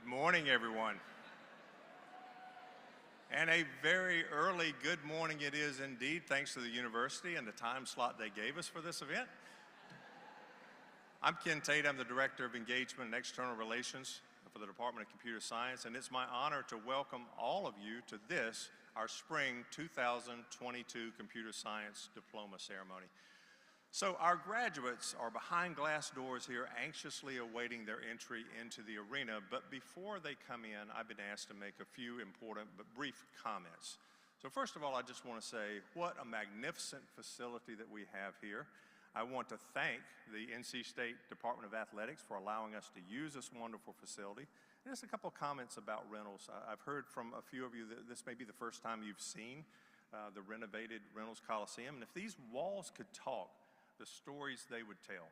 Good morning, everyone. And a very early good morning it is indeed, thanks to the university and the time slot they gave us for this event. I'm Ken Tate. I'm the Director of Engagement and External Relations for the Department of Computer Science, and it's my honor to welcome all of you to this, our Spring 2022 Computer Science Diploma Ceremony. So our graduates are behind glass doors here, anxiously awaiting their entry into the arena, but before they come in, I've been asked to make a few important but brief comments. So first of all, I just want to say what a magnificent facility that we have here. I want to thank the NC State Department of Athletics for allowing us to use this wonderful facility. And just a couple of comments about Reynolds. I've heard from a few of you that this may be the first time you've seen the renovated Reynolds Coliseum, and if these walls could talk, the stories they would tell.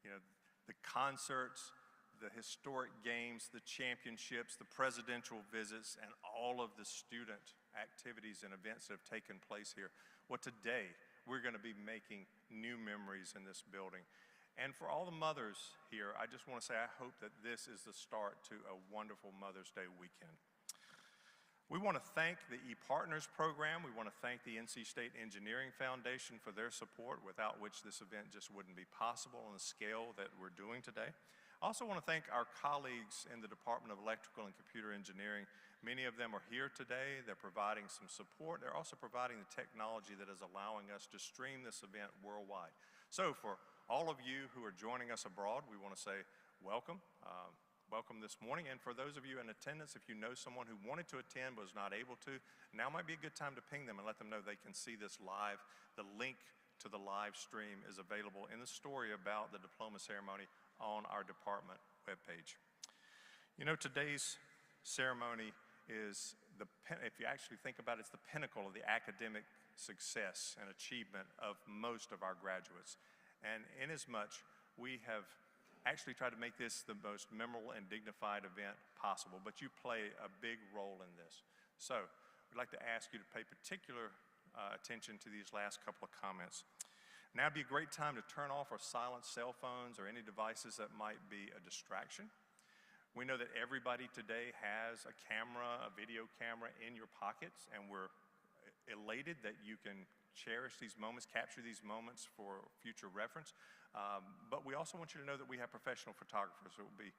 You know, the concerts, the historic games, the championships, the presidential visits, and all of the student activities and events that have taken place here. Well, today, we're going to be making new memories in this building. And for all the mothers here, I just want to say I hope that this is the start to a wonderful Mother's Day weekend. We want to thank the ePartners program. We want to thank the NC State Engineering Foundation for their support, without which this event just wouldn't be possible on the scale that we're doing today. I also want to thank our colleagues in the Department of Electrical and Computer Engineering. Many of them are here today. They're providing some support. They're also providing the technology that is allowing us to stream this event worldwide. So for all of you who are joining us abroad, we want to say welcome. Welcome this morning, and for those of you in attendance, if you know someone who wanted to attend but was not able to, now might be a good time to ping them and let them know they can see this live. The link to the live stream is available in the story about the diploma ceremony on our department webpage. You know, today's ceremony is, if you actually think about it, it's the pinnacle of the academic success and achievement of most of our graduates. And inasmuch we have actually try to make this the most memorable and dignified event possible, but you play a big role in this. So we'd like to ask you to pay particular attention to these last couple of comments. Now would be a great time to turn off or silence cell phones or any devices that might be a distraction. We know that everybody today has a camera, a video camera in your pockets, and we're elated that you can cherish these moments, capture these moments for future reference. But we also want you to know that we have professional photographers who will be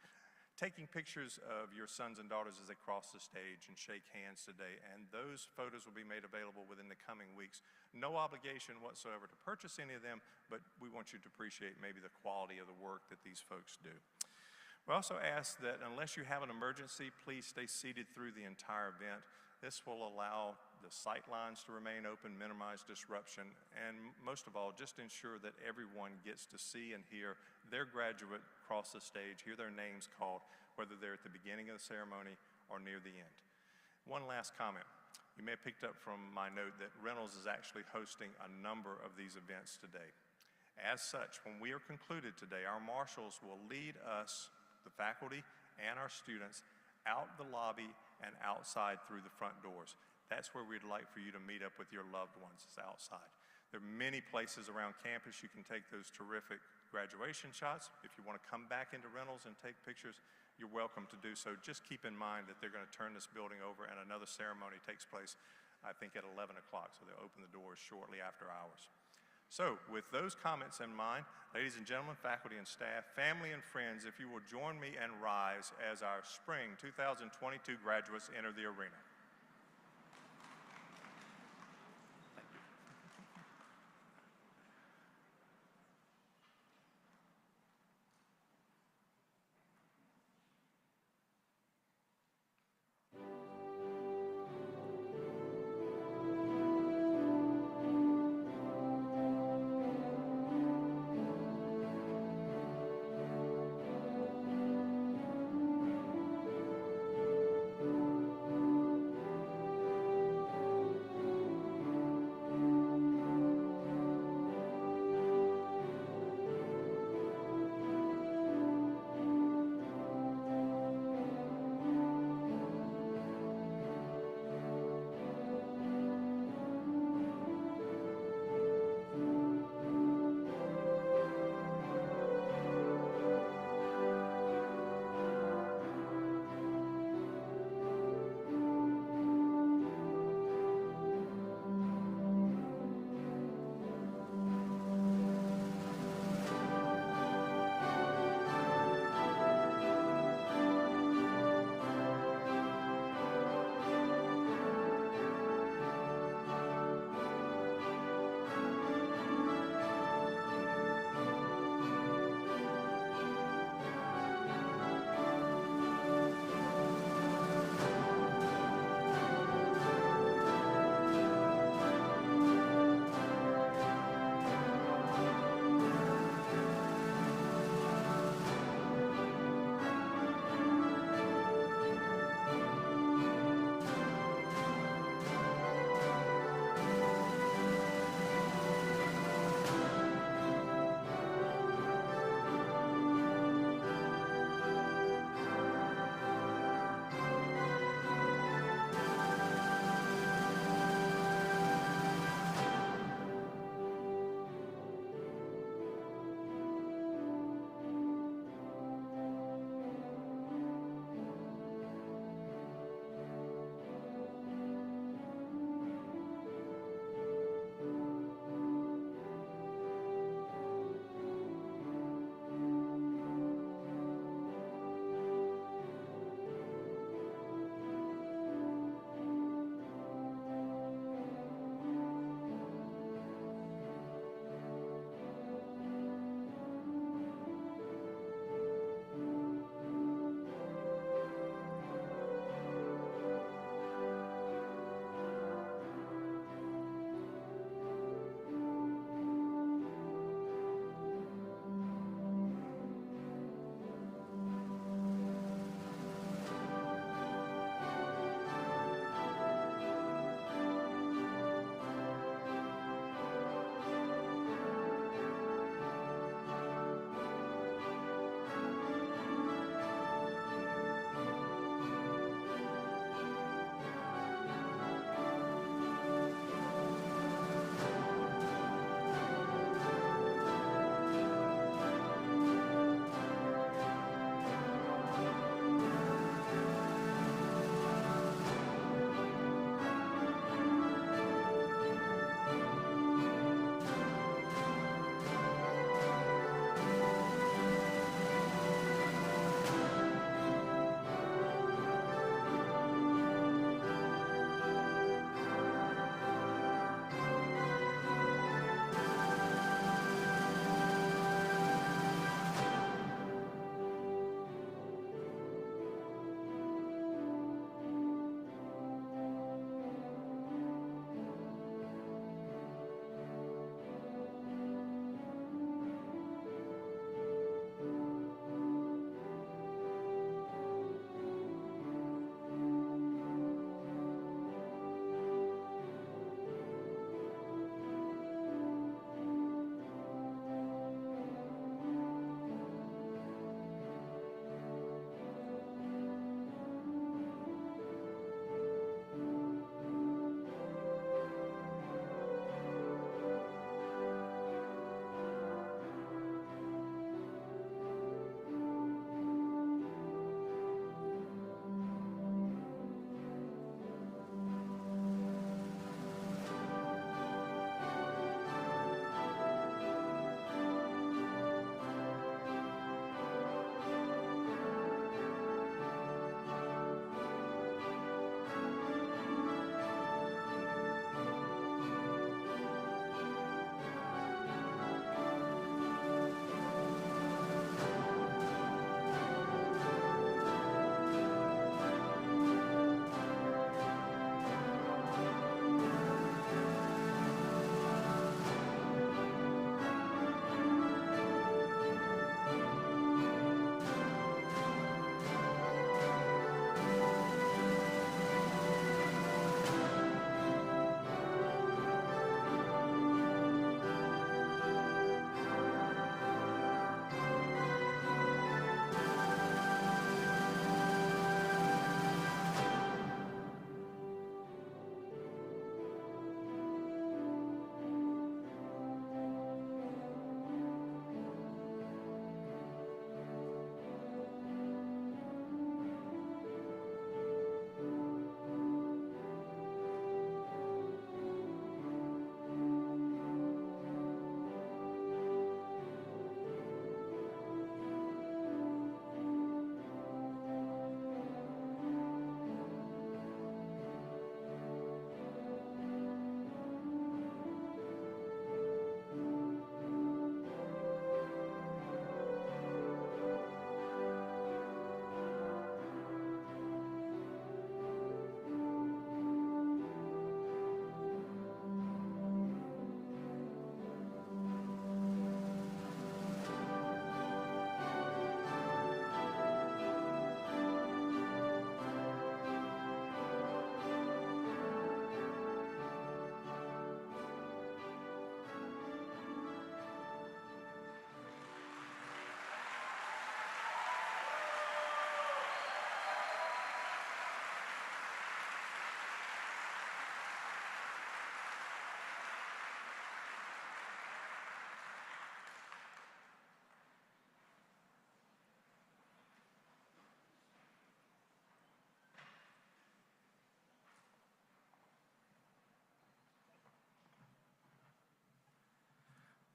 taking pictures of your sons and daughters as they cross the stage and shake hands today. And those photos will be made available within the coming weeks. No obligation whatsoever to purchase any of them, but we want you to appreciate maybe the quality of the work that these folks do. We also ask that unless you have an emergency, please stay seated through the entire event. This will allow the sight lines to remain open, minimize disruption, and most of all, just ensure that everyone gets to see and hear their graduate cross the stage, hear their names called, whether they're at the beginning of the ceremony or near the end. One last comment. You may have picked up from my note that Reynolds is actually hosting a number of these events today. As such, when we are concluded today, our marshals will lead us, the faculty and our students, out the lobby and outside through the front doors. That's where we'd like for you to meet up with your loved ones, is outside. There are many places around campus you can take those terrific graduation shots. If you want to come back into Reynolds and take pictures, you're welcome to do so. Just keep in mind that they're going to turn this building over and another ceremony takes place, I think, at 11 o'clock, so they'll open the doors shortly after hours. So with those comments in mind, ladies and gentlemen, faculty and staff, family and friends, if you will join me and rise as our Spring 2022 graduates enter the arena.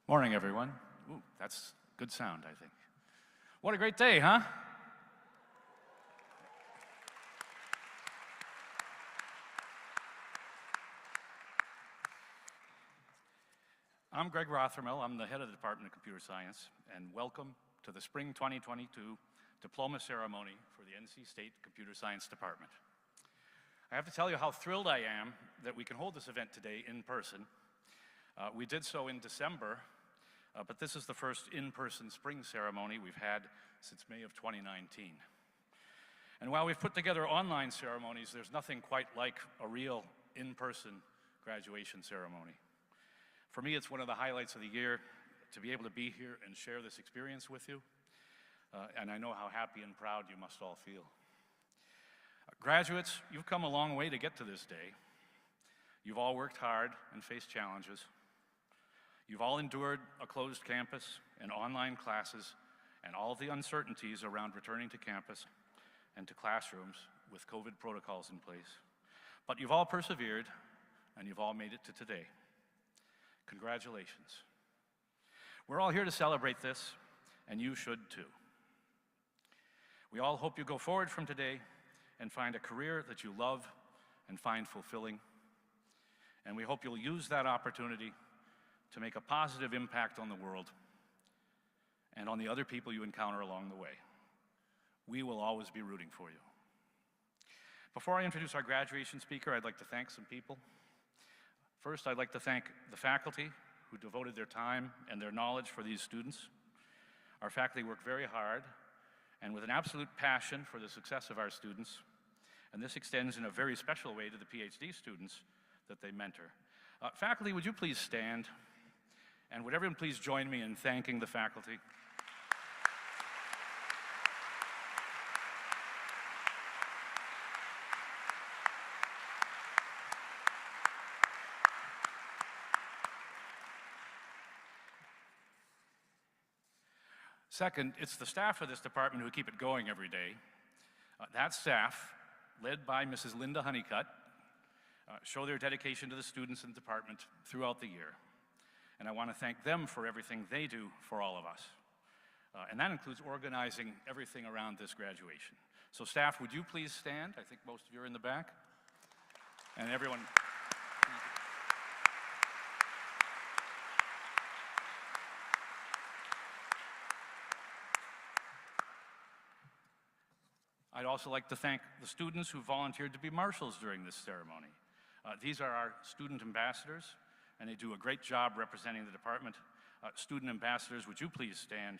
Morning, everyone. Ooh, that's good sound, I think. What a great day, huh? I'm Greg Rothermel. I'm the head of the Department of Computer Science, and welcome to the Spring 2022 Diploma Ceremony for the NC State Computer Science Department. I have to tell you how thrilled I am that we can hold this event today in person. We did so in December, but this is the first in-person spring ceremony we've had since May of 2019. And while we've put together online ceremonies, there's nothing quite like a real in-person graduation ceremony. For me, it's one of the highlights of the year to be able to be here and share this experience with you. And I know how happy and proud you must all feel. Graduates, you've come a long way to get to this day. You've all worked hard and faced challenges. You've all endured a closed campus and online classes and all of the uncertainties around returning to campus and to classrooms with COVID protocols in place. But you've all persevered and you've all made it to today. Congratulations. We're all here to celebrate this, and you should too. We all hope you go forward from today and find a career that you love and find fulfilling. And we hope you'll use that opportunity to make a positive impact on the world and on the other people you encounter along the way. We will always be rooting for you. Before I introduce our graduation speaker, I'd like to thank some people. First, I'd like to thank the faculty who devoted their time and their knowledge for these students. Our faculty work very hard and with an absolute passion for the success of our students, and this extends in a very special way to the PhD students that they mentor. Faculty, would you please stand? And would everyone please join me in thanking the faculty? Second, it's the staff of this department who keep it going every day. That staff, led by Mrs. Linda Honeycutt, show their dedication to the students in the department throughout the year. And I want to thank them for everything they do for all of us. And that includes organizing everything around this graduation. So staff, would you please stand? I think most of you are in the back. And everyone. I'd also like to thank the students who volunteered to be marshals during this ceremony. These are our student ambassadors, and they do a great job representing the department. Student ambassadors, would you please stand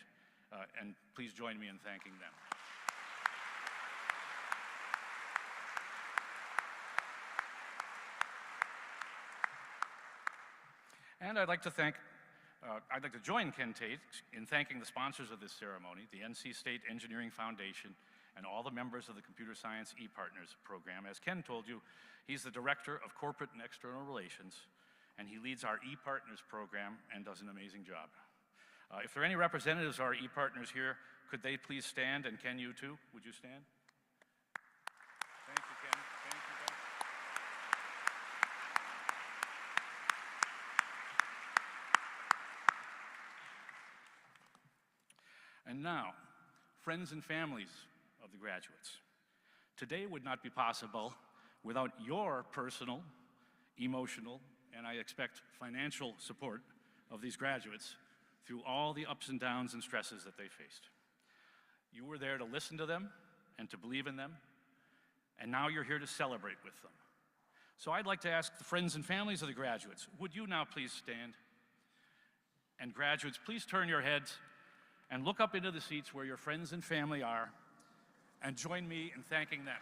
and please join me in thanking them. And I'd like to join Ken Tate in thanking the sponsors of this ceremony, the NC State Engineering Foundation, and all the members of the Computer Science ePartners program. As Ken told you, he's the Director of Corporate and External Relations, and he leads our ePartners program and does an amazing job. If there are any representatives of our ePartners here, could they please stand? And Ken, you too, would you stand? Thank you, Ken. Thank you, Ben. And now, friends and families of the graduates. Today would not be possible without your personal, emotional, and I expect financial support of these graduates through all the ups and downs and stresses that they faced. You were there to listen to them and to believe in them, and now you're here to celebrate with them. So I'd like to ask the friends and families of the graduates, would you now please stand? And graduates, please turn your heads and look up into the seats where your friends and family are, and join me in thanking them.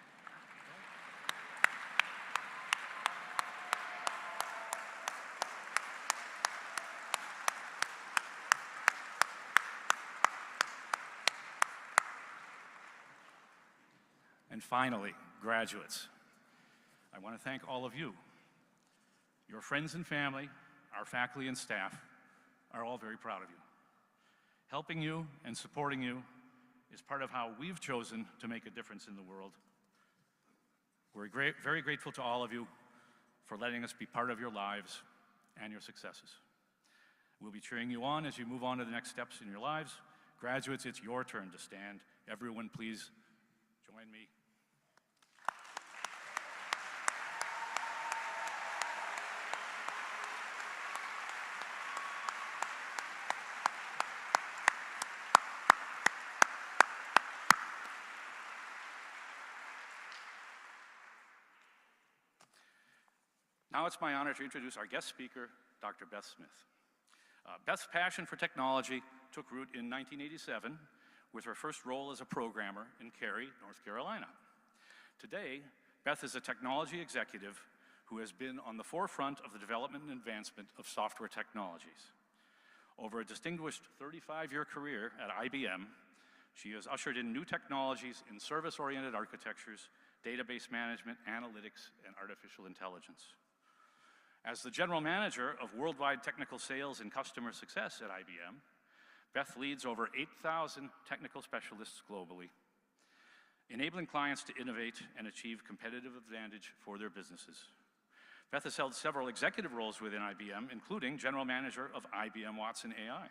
And finally, graduates, I want to thank all of you. Your friends and family, our faculty and staff, are all very proud of you. Helping you and supporting you is part of how we've chosen to make a difference in the world. We're very grateful to all of you for letting us be part of your lives and your successes. We'll be cheering you on as you move on to the next steps in your lives. Graduates, it's your turn to stand. Everyone, please join me. Now it's my honor to introduce our guest speaker, Dr. Beth Smith. Beth's passion for technology took root in 1987 with her first role as a programmer in Cary, North Carolina. Today, Beth is a technology executive who has been on the forefront of the development and advancement of software technologies. Over a distinguished 35-year career at IBM, she has ushered in new technologies in service-oriented architectures, database management, analytics, and artificial intelligence. As the general manager of worldwide technical sales and customer success at IBM, Beth leads over 8,000 technical specialists globally, enabling clients to innovate and achieve competitive advantage for their businesses. Beth has held several executive roles within IBM, including general manager of IBM Watson AI,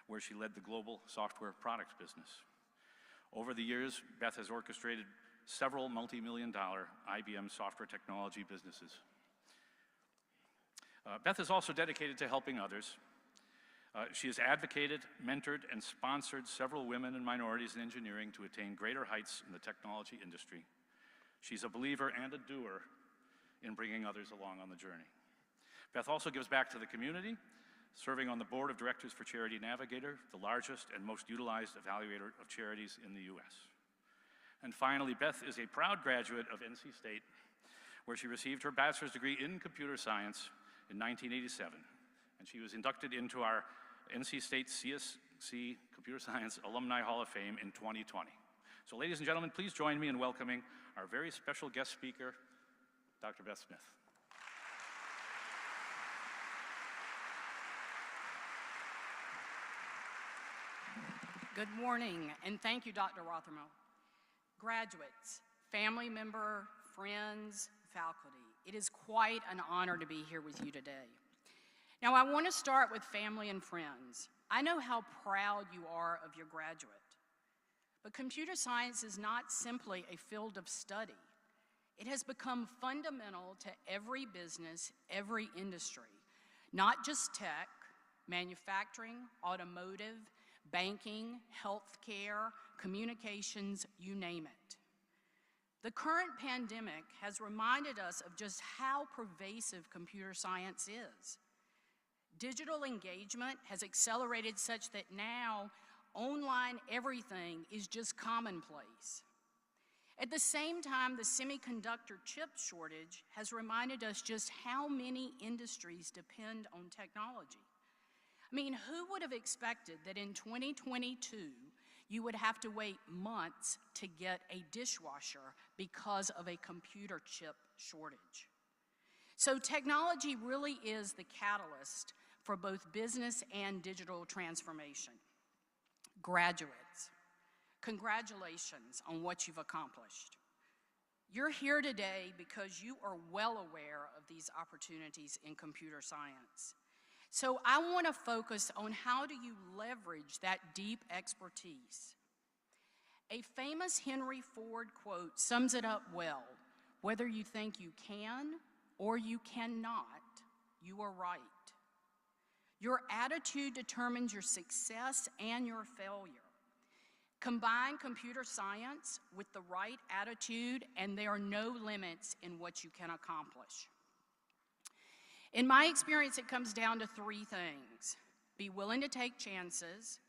where she led the global software products business. Over the years, Beth has orchestrated several multi-million-dollar IBM software technology businesses. Beth is also dedicated to helping others. She has advocated, mentored, and sponsored several women and minorities in engineering to attain greater heights in the technology industry. She's a believer and a doer in bringing others along on the journey. Beth also gives back to the community, serving on the board of directors for Charity Navigator, the largest and most utilized evaluator of charities in the US. And finally, Beth is a proud graduate of NC State, where she received her bachelor's degree in computer science in 1987, and she was inducted into our NC State CSC Computer Science Alumni Hall of Fame in 2020. So ladies and gentlemen, please join me in welcoming our very special guest speaker, Dr. Beth Smith. Good morning, and thank you, Dr. Rothermel. Graduates, family member, friends, faculty, it is quite an honor to be here with you today. Now, I want to start with family and friends. I know how proud you are of your graduate, but computer science is not simply a field of study. It has become fundamental to every business, every industry, not just tech, manufacturing, automotive, banking, healthcare, communications, you name it. The current pandemic has reminded us of just how pervasive computer science is. Digital engagement has accelerated such that now online everything is just commonplace. At the same time, the semiconductor chip shortage has reminded us just how many industries depend on technology. I mean, who would have expected that in 2022, you would have to wait months to get a dishwasher because of a computer chip shortage? So technology really is the catalyst for both business and digital transformation. Graduates, congratulations on what you've accomplished. You're here today because you are well aware of these opportunities in computer science. So I want to focus on how do you leverage that deep expertise. A famous Henry Ford quote sums it up well. Whether you think you can or you cannot, you are right. Your attitude determines your success and your failure. Combine computer science with the right attitude, and there are no limits in what you can accomplish. In my experience, it comes down to three things. Be willing to take chances,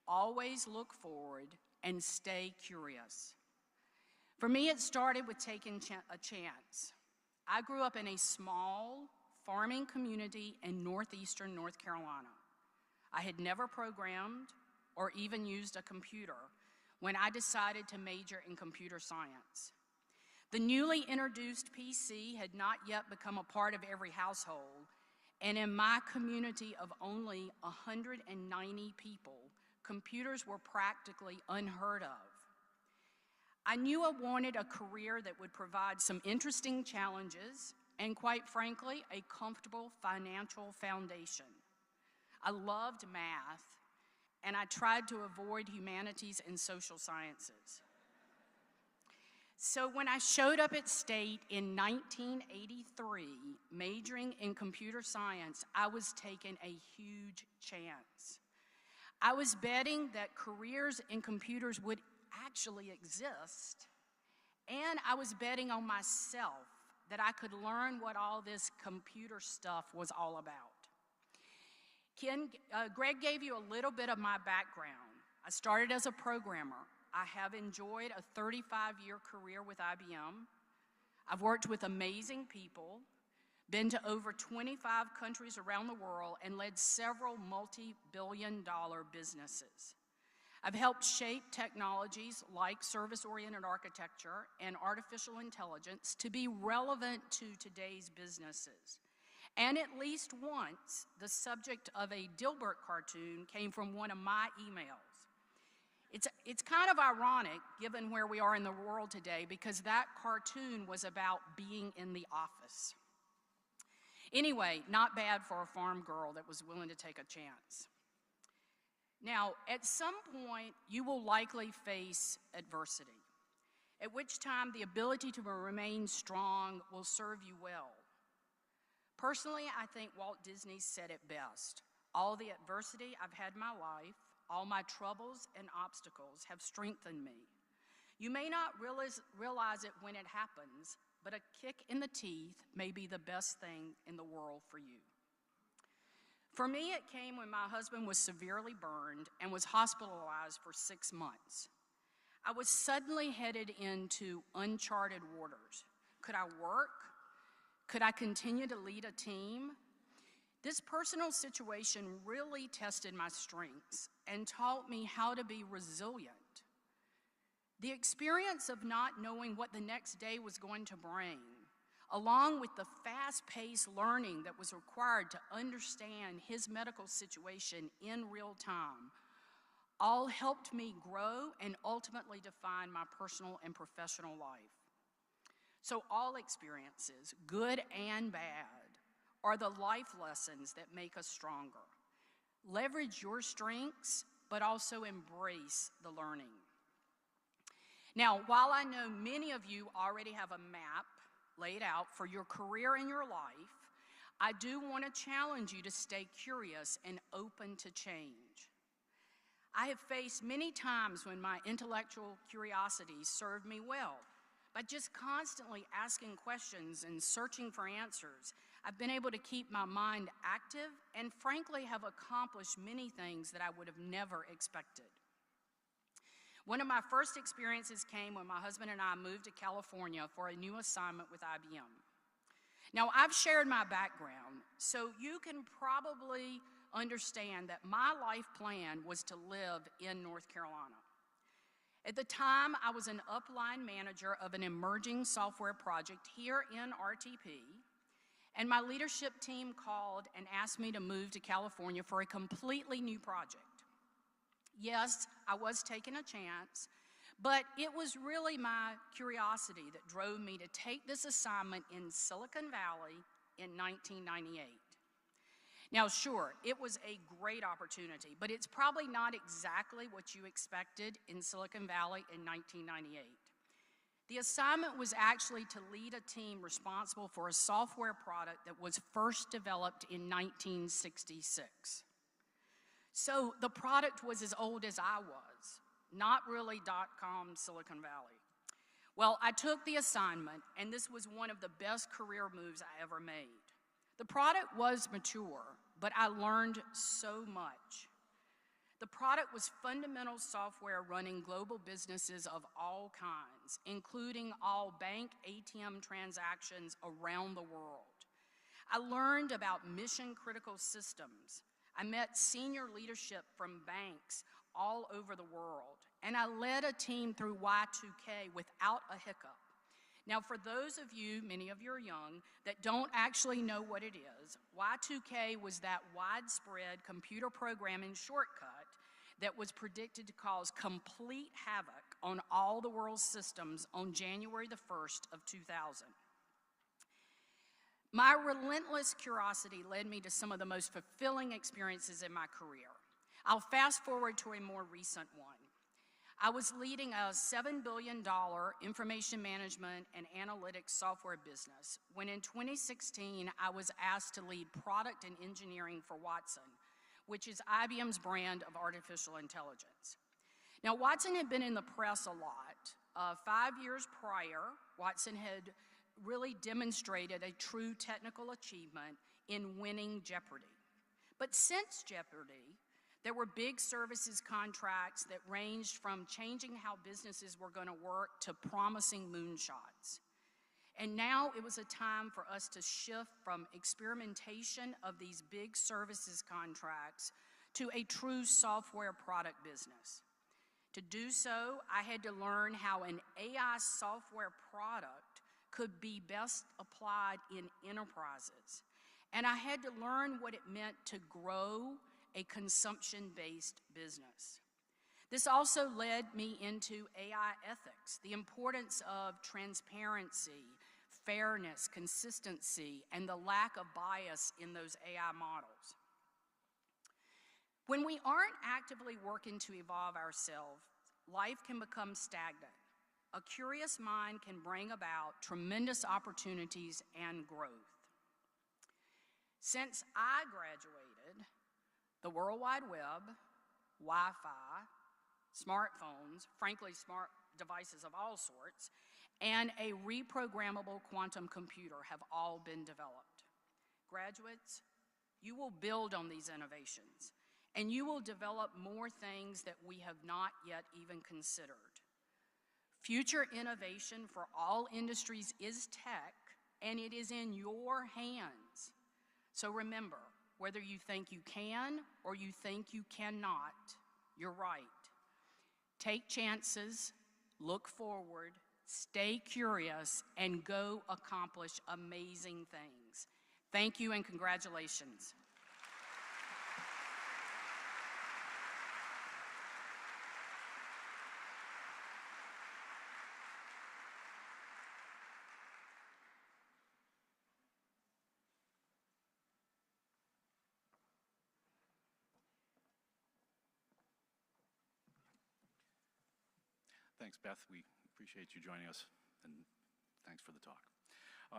always look forward, and stay curious. For me, it started with taking a chance. I grew up in a small farming community in northeastern North Carolina. I had never programmed or even used a computer when I decided to major in computer science. The newly introduced PC had not yet become a part of every household, and in my community of only 190 people, computers were practically unheard of. I knew I wanted a career that would provide some interesting challenges and, quite frankly, a comfortable financial foundation. I loved math, and I tried to avoid humanities and social sciences. So when I showed up at State in 1983, majoring in computer science, I was taking a huge chance. I was betting that careers in computers would actually exist, and I was betting on myself that I could learn what all this computer stuff was all about. Greg gave you a little bit of my background. I started as a programmer. I have enjoyed a 35-year career with IBM. I've worked with amazing people, been to over 25 countries around the world, and led several multi-billion-dollar businesses. I've helped shape technologies like service-oriented architecture and artificial intelligence to be relevant to today's businesses. And at least once, the subject of a Dilbert cartoon came from one of my emails. It's kind of ironic, given where we are in the world today, because that cartoon was about being in the office. Anyway, not bad for a farm girl that was willing to take a chance. Now, at some point, you will likely face adversity, at which time the ability to remain strong will serve you well. Personally, I think Walt Disney said it best. All the adversity I've had in my life, all my troubles and obstacles have strengthened me. You may not realize it when it happens, but a kick in the teeth may be the best thing in the world for you. For me, it came when my husband was severely burned and was hospitalized for 6 months. I was suddenly headed into uncharted waters. Could I work? Could I continue to lead a team? This personal situation really tested my strengths and taught me how to be resilient. The experience of not knowing what the next day was going to bring, along with the fast-paced learning that was required to understand his medical situation in real time, all helped me grow and ultimately define my personal and professional life. So all experiences, good and bad, are the life lessons that make us stronger. Leverage your strengths, but also embrace the learning. Now, while I know many of you already have a map laid out for your career and your life, I do want to challenge you to stay curious and open to change. I have faced many times when my intellectual curiosity served me well. By just constantly asking questions and searching for answers, I've been able to keep my mind active and frankly have accomplished many things that I would have never expected. One of my first experiences came when my husband and I moved to California for a new assignment with IBM. Now, I've shared my background, so you can probably understand that my life plan was to live in North Carolina. At the time, I was an upline manager of an emerging software project here in RTP, and my leadership team called and asked me to move to California for a completely new project. Yes, I was taking a chance, but it was really my curiosity that drove me to take this assignment in Silicon Valley in 1998. Now, sure, it was a great opportunity, but it's probably not exactly what you expected in Silicon Valley in 1998. The assignment was actually to lead a team responsible for a software product that was first developed in 1966. So the product was as old as I was, not really .com Silicon Valley. Well, I took the assignment, and this was one of the best career moves I ever made. The product was mature, but I learned so much. The product was fundamental software running global businesses of all kinds, including all bank ATM transactions around the world. I learned about mission-critical systems. I met senior leadership from banks all over the world, and I led a team through Y2K without a hiccup. Now, for those of you, many of you are young, that don't actually know what it is, Y2K was that widespread computer programming shortcut that was predicted to cause complete havoc on all the world's systems on January the 1st of 2000. My relentless curiosity led me to some of the most fulfilling experiences in my career. I'll fast forward to a more recent one. I was leading a $7 billion information management and analytics software business when in 2016 I was asked to lead product and engineering for Watson, which is IBM's brand of artificial intelligence. Now, Watson had been in the press a lot. 5 years prior, Watson had really demonstrated a true technical achievement in winning Jeopardy. But since Jeopardy, there were big services contracts that ranged from changing how businesses were going to work to promising moonshots. And now it was a time for us to shift from experimentation of these big services contracts to a true software product business. To do so, I had to learn how an AI software product could be best applied in enterprises. And I had to learn what it meant to grow a consumption-based business. This also led me into AI ethics, the importance of transparency, fairness, consistency, and the lack of bias in those AI models. When we aren't actively working to evolve ourselves, life can become stagnant. A curious mind can bring about tremendous opportunities and growth. Since I graduated, the World Wide Web, Wi-Fi, smartphones, frankly smart devices of all sorts, and a reprogrammable quantum computer have all been developed. Graduates, you will build on these innovations, and you will develop more things that we have not yet even considered. Future innovation for all industries is tech, and it is in your hands. So remember, whether you think you can or you think you cannot, you're right. Take chances, look forward, stay curious, and go accomplish amazing things. Thank you and congratulations. Thanks, Beth. We appreciate you joining us, and thanks for the talk.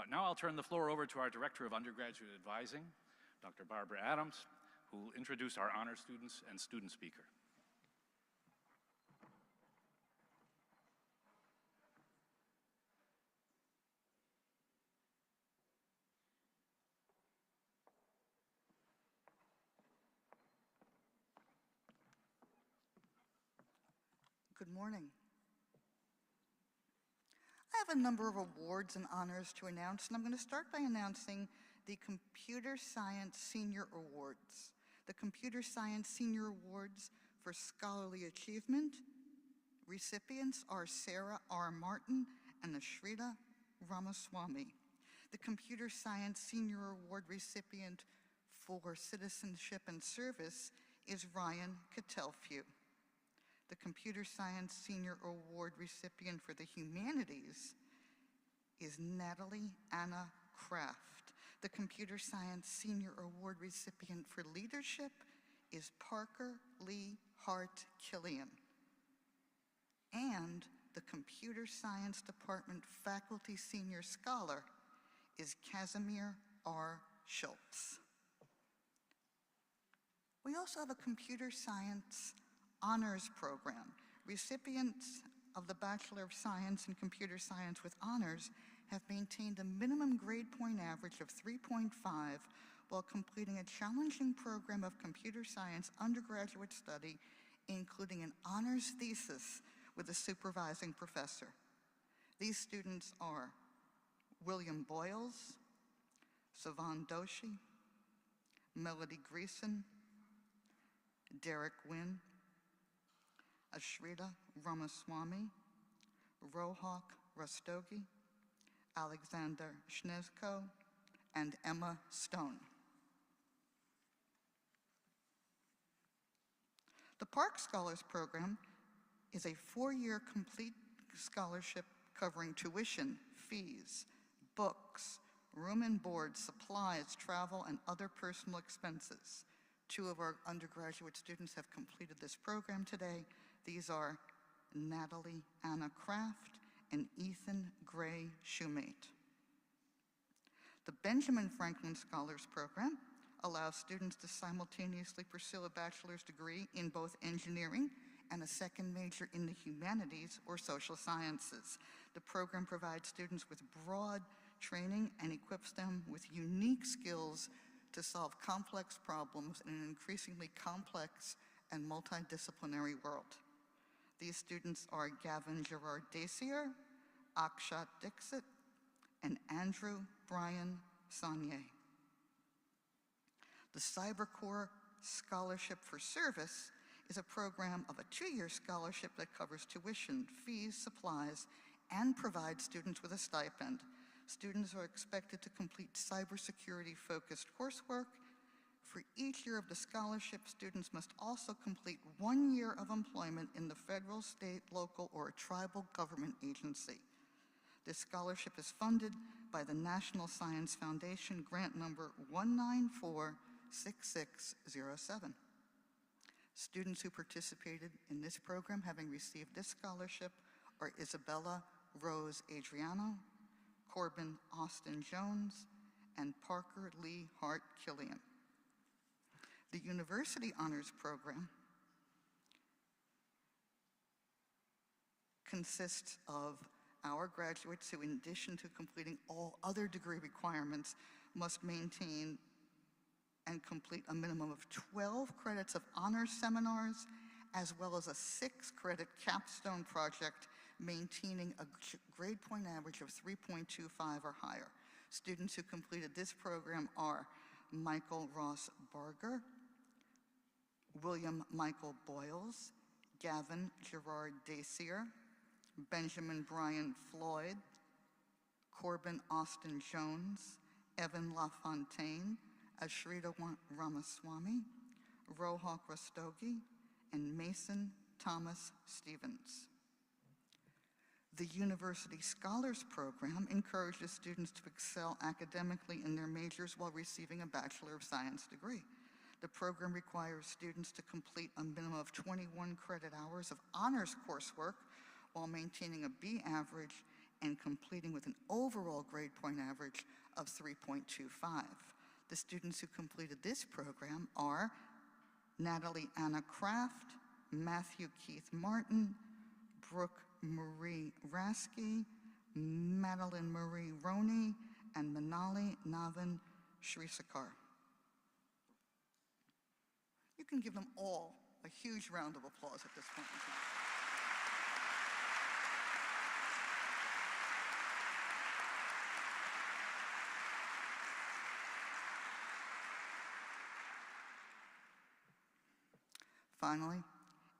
Now I'll turn the floor over to our Director of Undergraduate Advising, Dr. Barbara Adams, who will introduce our honor students and student speaker. Good morning. I have a number of awards and honors to announce, and I'm going to start by announcing the Computer Science Senior Awards. The Computer Science Senior Awards for Scholarly Achievement recipients are Sarah R. Martin and Ashrita Ramaswamy. The Computer Science Senior Award recipient for Citizenship and Service is Ryan Catelfew. The Computer Science Senior Award recipient for the Humanities is Natalie Anna Kraft. The Computer Science Senior Award recipient for Leadership is Parker Lee Hart Killian. And the Computer Science Department Faculty Senior Scholar is Casimir R. Schultz. We also have a Computer Science Honors Program. Recipients of the Bachelor of Science in Computer Science with honors have maintained a minimum grade point average of 3.5 while completing a challenging program of computer science undergraduate study, including an honors thesis with a supervising professor. These students are William Boyles, Savan Doshi, Melody Greason, Derek Wynn, Ashrita Ramaswamy, Rohak Rastogi, Alexander Schnezko, and Emma Stone. The Park Scholars Program is a 4-year complete scholarship covering tuition, fees, books, room and board, supplies, travel, and other personal expenses. 2 of our undergraduate students have completed this program today. These are Natalie Anna Kraft and Ethan Gray Shoemate. The Benjamin Franklin Scholars Program allows students to simultaneously pursue a bachelor's degree in both engineering and a second major in the humanities or social sciences. The program provides students with broad training and equips them with unique skills to solve complex problems in an increasingly complex and multidisciplinary world. These students are Gavin Gerard Dacier, Akshat Dixit, and Andrew Brian Saunier. The CyberCorps Scholarship for Service is a program of a 2-year scholarship that covers tuition, fees, supplies, and provides students with a stipend. Students are expected to complete cybersecurity-focused coursework. For each year of the scholarship, students must also complete 1 year of employment in the federal, state, local, or tribal government agency. This scholarship is funded by the National Science Foundation grant number 1946607. Students who participated in this program having received this scholarship are Isabella Rose Adriano, Corbin Austin Jones, and Parker Lee Hart Killian. The University Honors Program consists of our graduates who, in addition to completing all other degree requirements, must maintain and complete a minimum of 12 credits of honors seminars, as well as a 6-credit capstone project maintaining a grade point average of 3.25 or higher. Students who completed this program are Michael Ross Barger, William Michael Boyles, Gavin Gerard Dacier, Benjamin Brian Floyd, Corbin Austin Jones, Evan LaFontaine, Ashrita Ramaswamy, Rohak Rastogi, and Mason Thomas Stevens. The University Scholars Program encourages students to excel academically in their majors while receiving a Bachelor of Science degree. The program requires students to complete a minimum of 21 credit hours of honors coursework while maintaining a B average and completing with an overall grade point average of 3.25. The students who completed this program are Natalie Anna Kraft, Matthew Keith Martin, Brooke Marie Rasky, Madeline Marie Roney, and Manali Navin Shrisakar. You can give them all a huge round of applause at this point in time. Finally,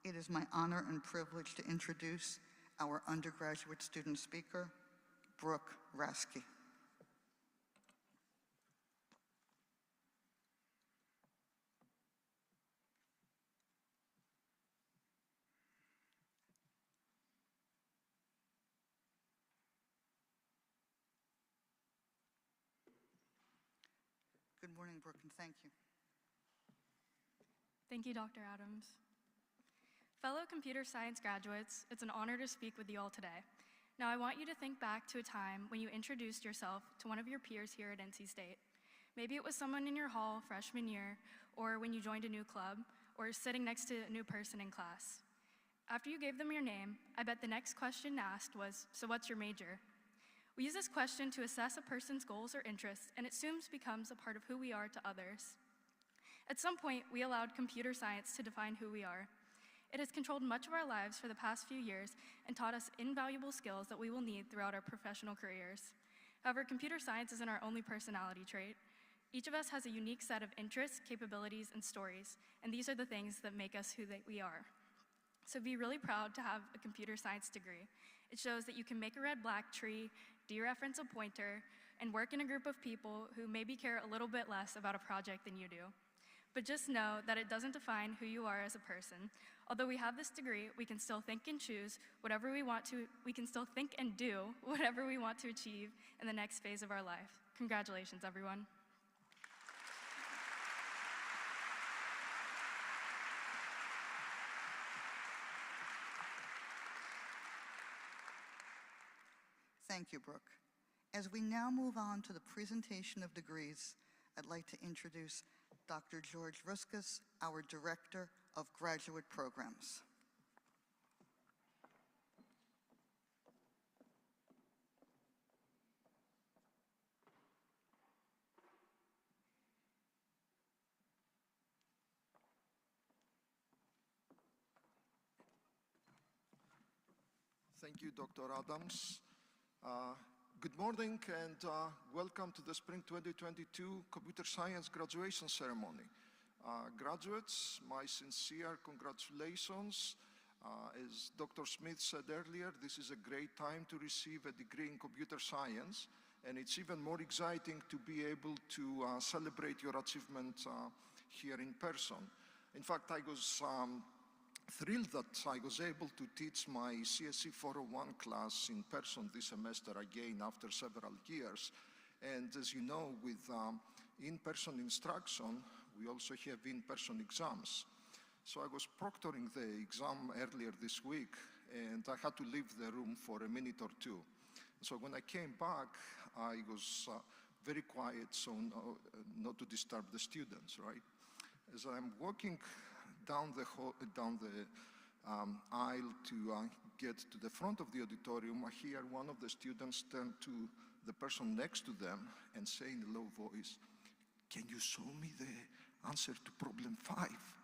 it is my honor and privilege to introduce our undergraduate student speaker, Brooke Rasky. Good morning, Brooke, and thank you. Thank you, Dr. Adams. Fellow computer science graduates, it's an honor to speak with you all today. Now, I want you to think back to a time when you introduced yourself to one of your peers here at NC State. Maybe it was someone in your hall freshman year, or when you joined a new club, or sitting next to a new person in class. After you gave them your name, I bet the next question asked was, "So what's your major?" We use this question to assess a person's goals or interests, and it soon becomes a part of who we are to others. At some point, we allowed computer science to define who we are. It has controlled much of our lives for the past few years and taught us invaluable skills that we will need throughout our professional careers. However, computer science isn't our only personality trait. Each of us has a unique set of interests, capabilities, and stories, and these are the things that make us who we are. So be really proud to have a computer science degree. It shows that you can make a red-black tree, dereference a pointer, and work in a group of people who maybe care a little bit less about a project than you do. But just know that it doesn't define who you are as a person. Although we have this degree, we can still think and choose whatever we want to, we can still think and do whatever we want to achieve in the next phase of our life. Congratulations, everyone. Thank you, Brooke. As we now move on to the presentation of degrees, I'd like to introduce Dr. George Ruskas, our Director of Graduate Programs. Thank you, Dr. Adams. Good morning and welcome to the Spring 2022 Computer Science Graduation Ceremony. Graduates, my sincere congratulations. As Dr. Smith said earlier, this is a great time to receive a degree in computer science, and it's even more exciting to be able to celebrate your achievement here in person. In fact, I was thrilled that I was able to teach my CSE 401 class in person this semester again after several years. And as you know, with in-person instruction, we also have in-person exams. So I was proctoring the exam earlier this week, and I had to leave the room for a minute or two. So when I came back, I was very quiet, so not to disturb the students, right? As I'm walking down the aisle to get to the front of the auditorium, I hear one of the students turn to the person next to them and say in a low voice, "Can you show me the answer to problem 5?"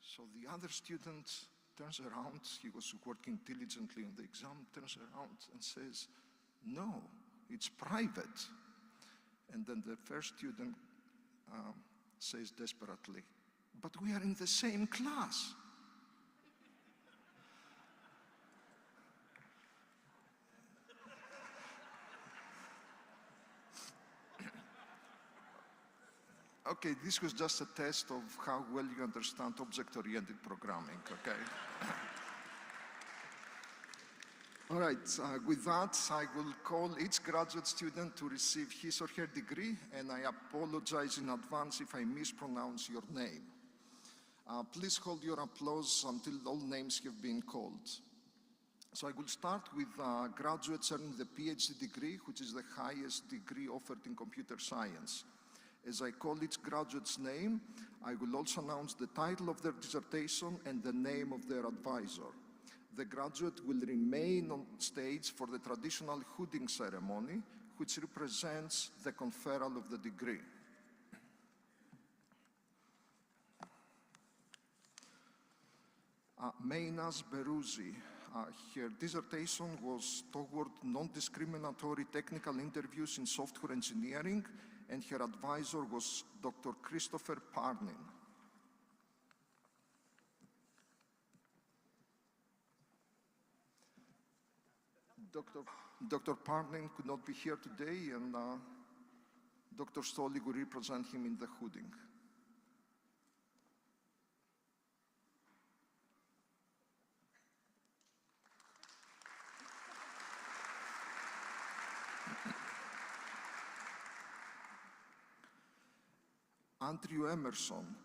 So the other student turns around, he was working diligently on the exam, turns around and says, "No, it's private." And then the first student says desperately, "But we are in the same class." Okay, this was just a test of how well you understand object-oriented programming, okay? All right, with that, I will call each graduate student to receive his or her degree, and I apologize in advance if I mispronounce your name. Please hold your applause until all names have been called. So I will start with graduates earning the PhD degree, which is the highest degree offered in computer science. As I call each graduate's name, I will also announce the title of their dissertation and the name of their advisor. The graduate will remain on stage for the traditional hooding ceremony, which represents the conferral of the degree. Meinas Beruzzi. Her dissertation was toward non-discriminatory technical interviews in software engineering, and her advisor was Dr. Christopher Parnin. Dr. Parnin could not be here today, and Dr. Stolly will represent him in the hooding. Andrew Emerson.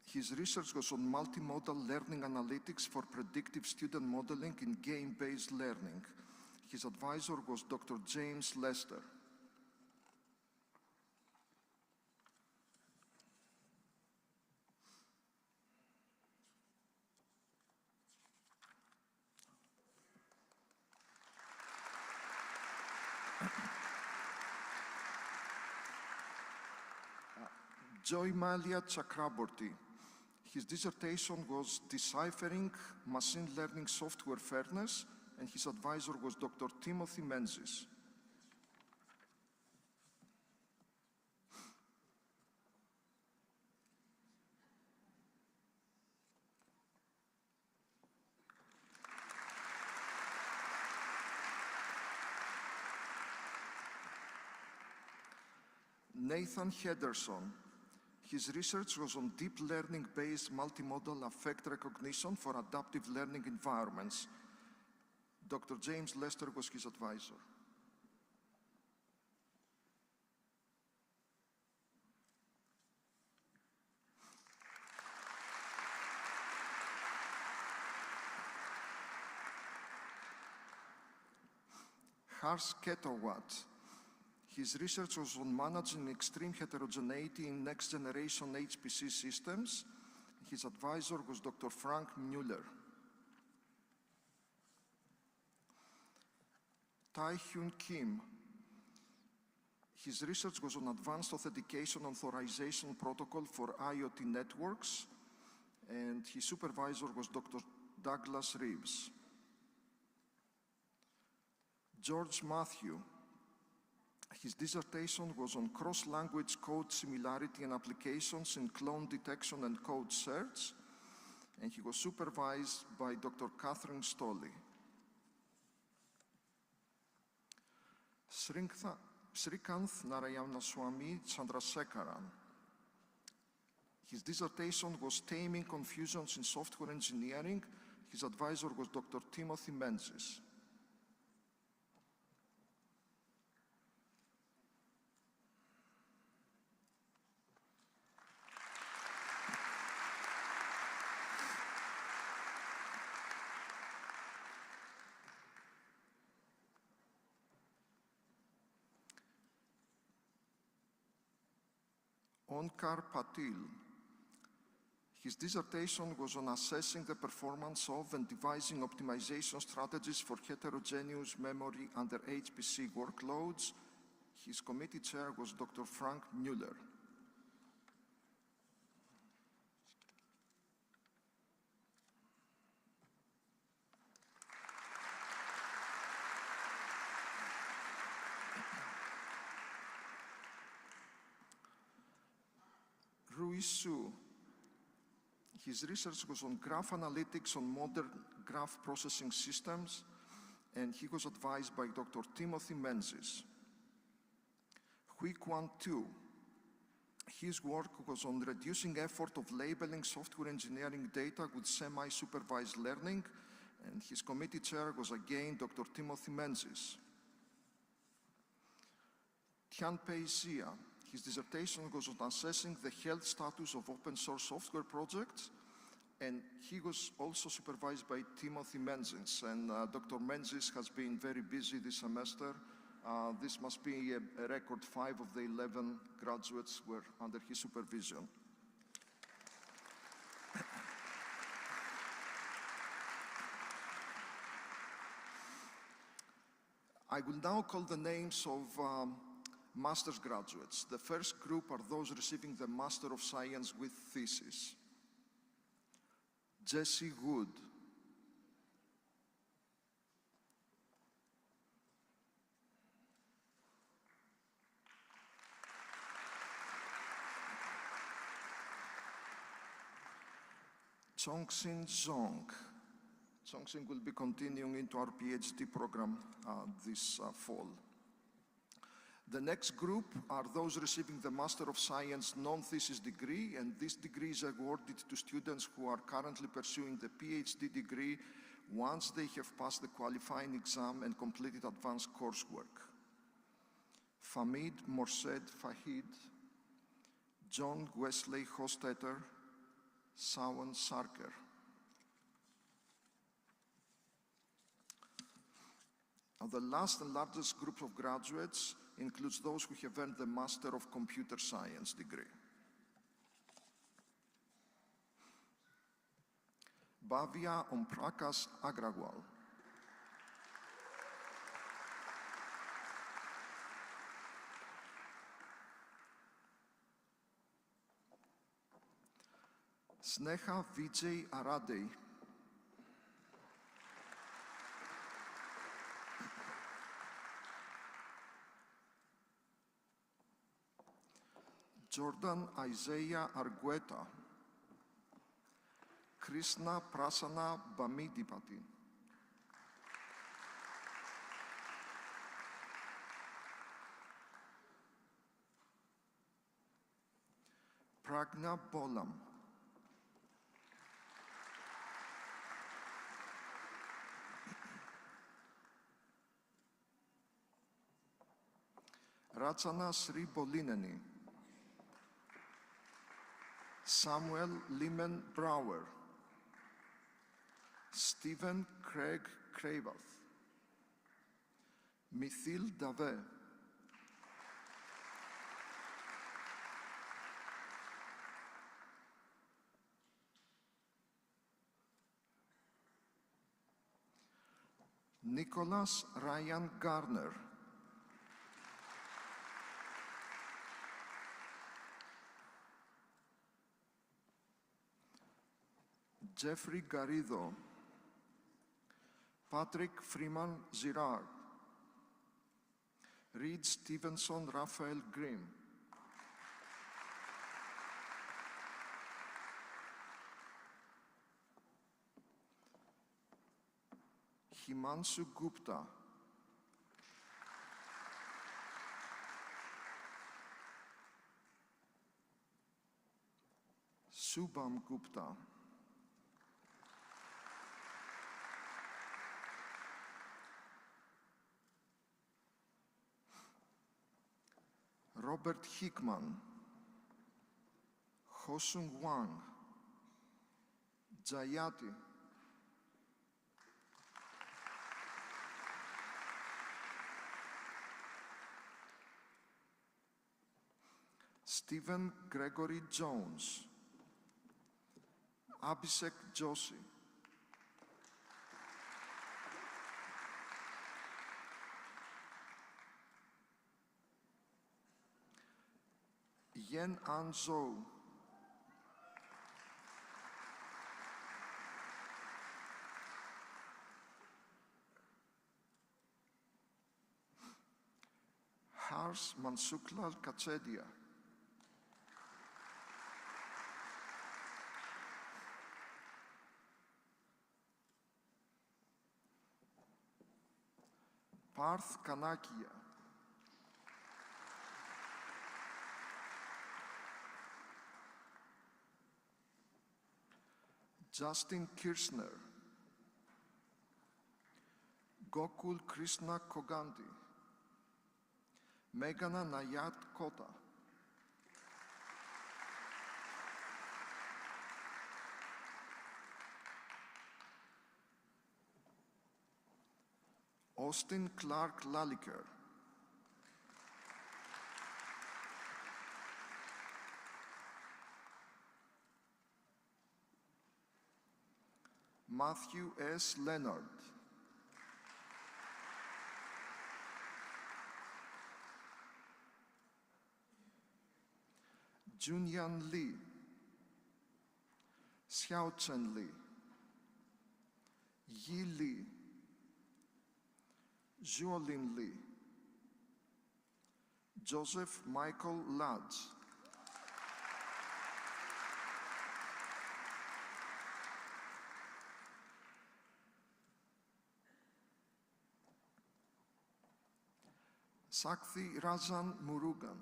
His research was on multimodal learning analytics for predictive student modeling in game-based learning. His advisor was Dr. James Lester. Joy Malia Chakraborty. His dissertation was Deciphering Machine Learning Software Fairness, and his advisor was Dr. Timothy Menzies. Nathan Henderson. His research was on deep learning-based multimodal affect recognition for adaptive learning environments. Dr. James Lester was his advisor. Harsh Ketawat. His research was on managing extreme heterogeneity in next-generation HPC systems. His advisor was Dr. Frank Mueller. Tai-Hyun Kim. His research was on advanced authentication and authorization protocol for IoT networks, and his supervisor was Dr. Douglas Reeves. George Matthew. His dissertation was on cross-language code similarity and applications in clone detection and code search, and he was supervised by Dr. Catherine Stolley. Srikanth Narayanaswamy Chandrasekaran. His dissertation was Taming Confusions in Software Engineering. His advisor was Dr. Timothy Menzies. Onkar Patil. His dissertation was on assessing the performance of and devising optimization strategies for heterogeneous memory under HPC workloads. His committee chair was Dr. Frank Mueller. Rui Su. His research was on graph analytics on modern graph processing systems, and he was advised by Dr. Timothy Menzies. Hui Quan Tu. His work was on reducing effort of labeling software engineering data with semi-supervised learning, and his committee chair was again Dr. Timothy Menzies. Tianpei Xia. His dissertation was on assessing the health status of open source software projects, and he was also supervised by Timothy Menzies. And Dr. Menzies has been very busy this semester. This must be a record. 5 of the 11 graduates were under his supervision. I will now call the names of master's graduates. The first group are those receiving the Master of Science with thesis. Jesse Wood. Chongxin Zhong. Chongxin will be continuing into our PhD program this fall. The next group are those receiving the Master of Science non-thesis degree, and this degree is awarded to students who are currently pursuing the PhD degree once they have passed the qualifying exam and completed advanced coursework. Famid Morsed Fahid, John Wesley Hostetter, Sawan Sarker. Now, the last and largest group of graduates includes those who have earned the Master of Computer Science degree. Bhavya Omprakas Agrawal. Sneha Vijay Arade. Jordan Isaiah Argueta. Krishna Prasanna Bamidipati. Pragna Bolam. Rachana Sri Bolineni. Samuel Lyman Brower. Stephen Craig Cravath. Mithil Dave. Nicholas Ryan Garner. Jeffrey Garrido. Patrick Freeman Girard. Reed Stevenson Raphael Grimm. Himanshu Gupta. Subham Gupta. Robert Hickman. Hosung Wang. Jayati. Stephen Gregory Jones. Abhishek Joshi. Yen An Zhou. Harsh Mansuklal Kachedia. Parth Kanakia. Justin Kirchner. Gokul Krishna Koganti. Meghana Nayat Kota. Austin Clark Laliker. Matthew S. Leonard. Junyan Lee. Xiao Chen Li. Yi Li. Zhuolin Li. Joseph Michael Lads. Sakthi Razan Murugan.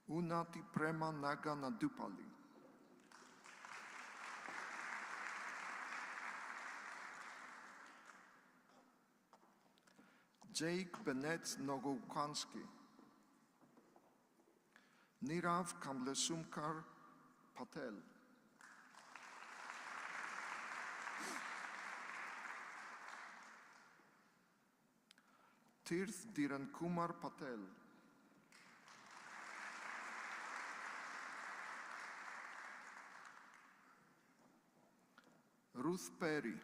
Unati Prema Naga Nadupali. Jake Bennett Nogoukansky. Nirav Kamlesumkar Patel. Tirth Dhirankumar Patel. Ruth Perry.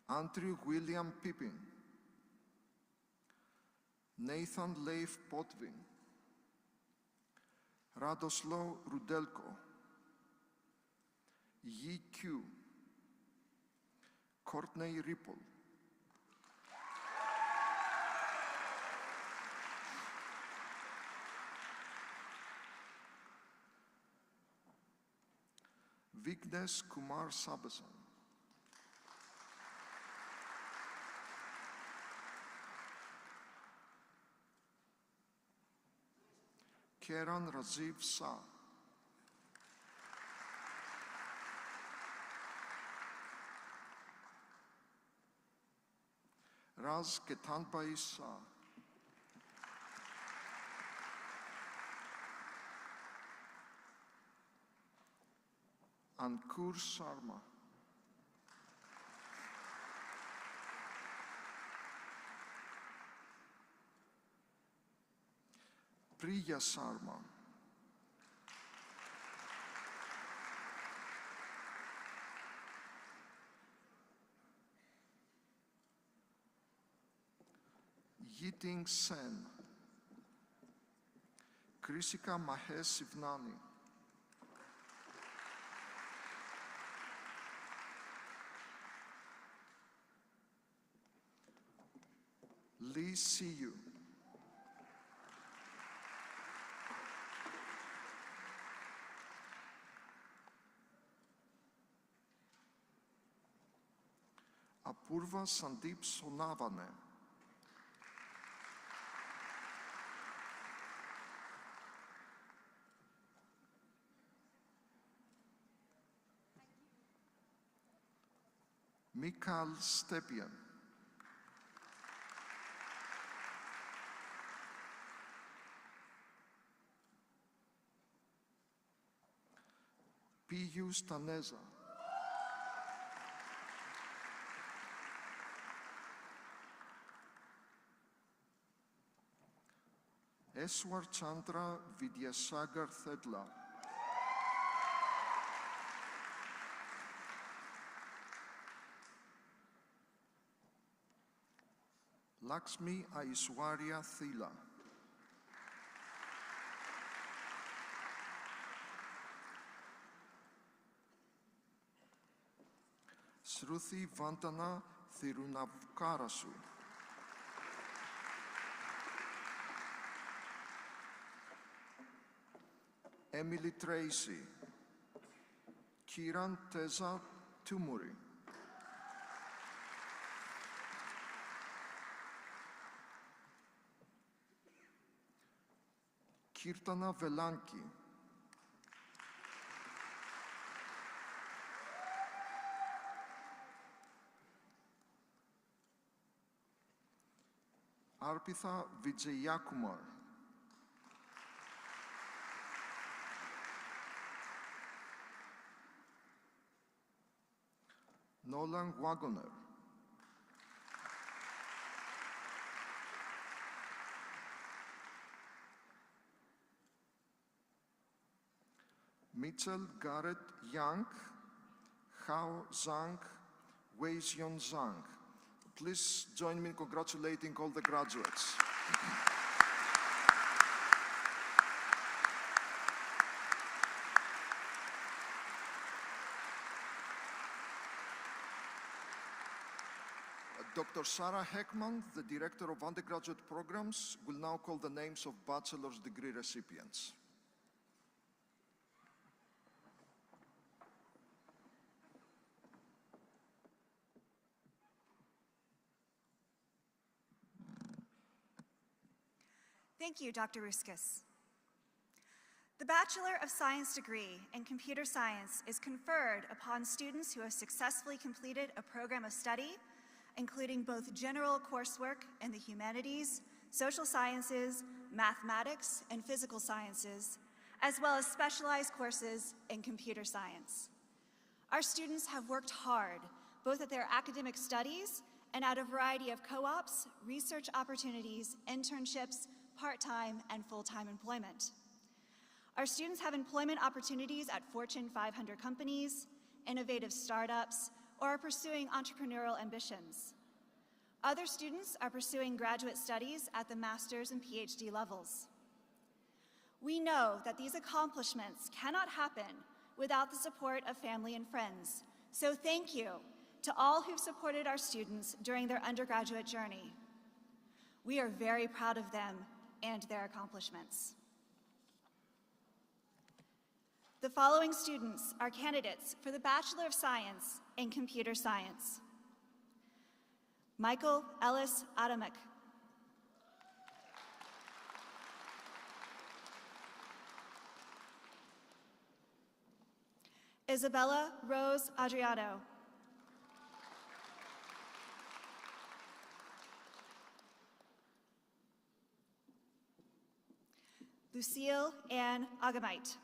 Andrew William Pippin. Nathan Leif Potvin. Radoslav Rudelko. Yi Q. Courtney Ripple. Vignesh Kumar Sabasan. Kiran Rajiv Shah. Raz Ketanbai Shah. Ankur Sharma. Priya Sharma. Yiting Sen. Krishika Mahesh Sivnani. Lee Siyu. Apurva Sandeep Sonavane. Mikhail Stepien. Piyush Taneza. Eswar Chandra Vidyasagar Thedla. Lakshmi Aishwarya Thila. Shruti Vandana Thirunavukarasu. Emily Tracy. Kiran Teza Tumuri. Kirtana Velanki. Arpitha Vijayakumar. Nolan Wagoner. Mitchell Garrett Yang, Hao Zhang, Wei Xion Zhang. Please join me in congratulating all the graduates. Dr. Sarah Heckman, the Director of Undergraduate Programs, will now call the names of bachelor's degree recipients. Thank you, Dr. Ruskas. The Bachelor of Science degree in Computer Science is conferred upon students who have successfully completed a program of study, including both general coursework in the humanities, social sciences, mathematics, and physical sciences, as well as specialized courses in computer science. Our students have worked hard, both at their academic studies and at a variety of co-ops, research opportunities, internships, part-time, and full-time employment. Our students have employment opportunities at Fortune 500 companies, innovative startups, or are pursuing entrepreneurial ambitions. Other students are pursuing graduate studies at the master's and PhD levels. We know that these accomplishments cannot happen without the support of family and friends, so thank you to all who've supported our students during their undergraduate journey. We are very proud of them and their accomplishments. The following students are candidates for the Bachelor of Science in Computer Science. Michael Ellis Adamek. Isabella Rose Adriano. Lucille Ann Agamite.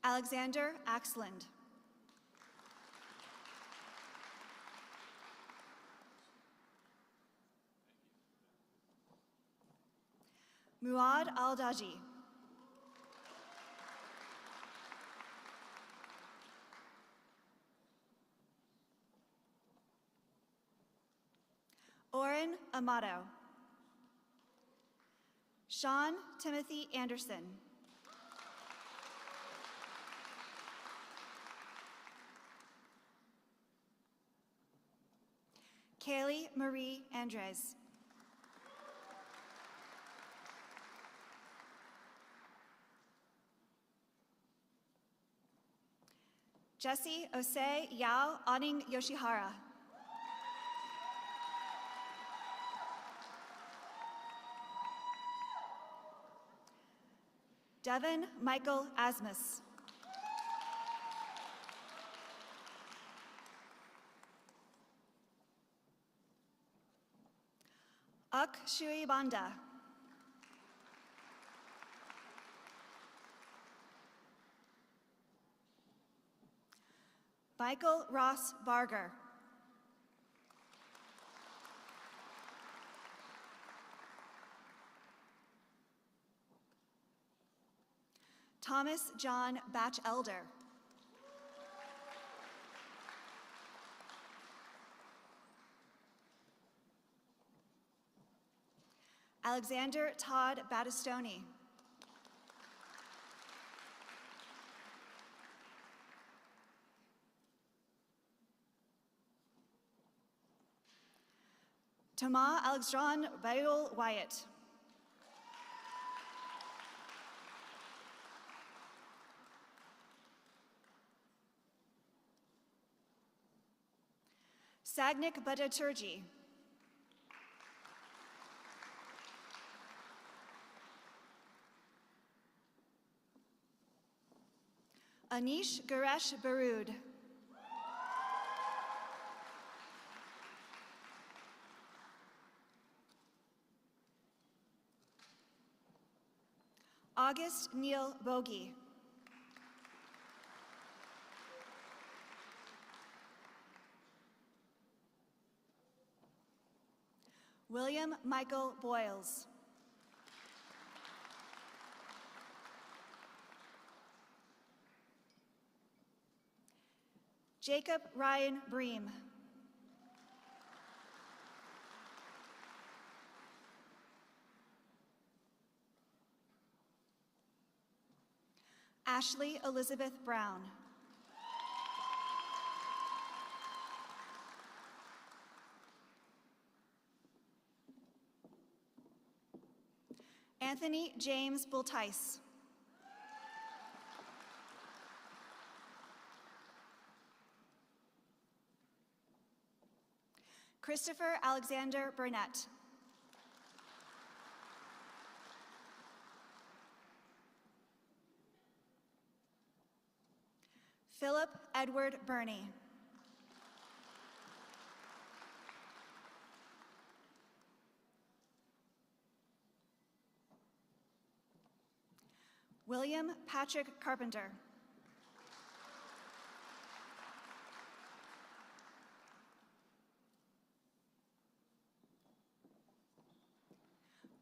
Alexander Axland. Muad Al-Daji. Oren Amato. Sean Timothy Anderson. Kaylee Marie Andres. Jesse Osei Yao Aning Yoshihara. Devin Michael Asmus. Ak Shui Banda. Michael Ross Barger. Thomas John Batchelder. Alexander Todd Battistoni. Thomas Alexandre Bayol Wyatt. Sagnik Bhattacharjee. Anish Garesh Barood. August Neil Bogie. William Michael Boyles. Jacob Ryan Bream. Ashley Elizabeth Brown. Anthony James Bultice. Christopher Alexander Burnett. Philip Edward Burney. William Patrick Carpenter.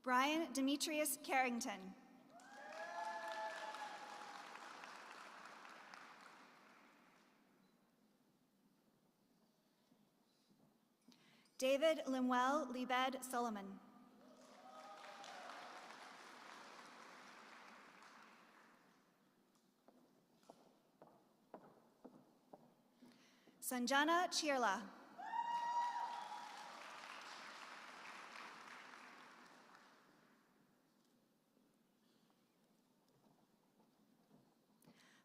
Brian Demetrius Carrington. David Lemuel Liebed Solomon. Sanjana Chirla.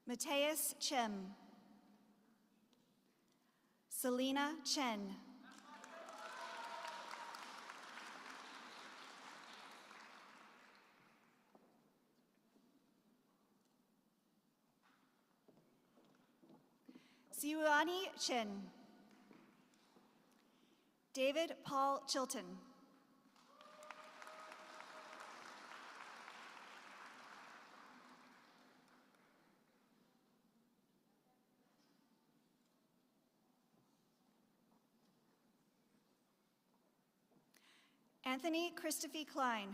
Mateus Chim. Selena Chen. Siwani Chin. David Paul Chilton. Anthony Christopher Klein.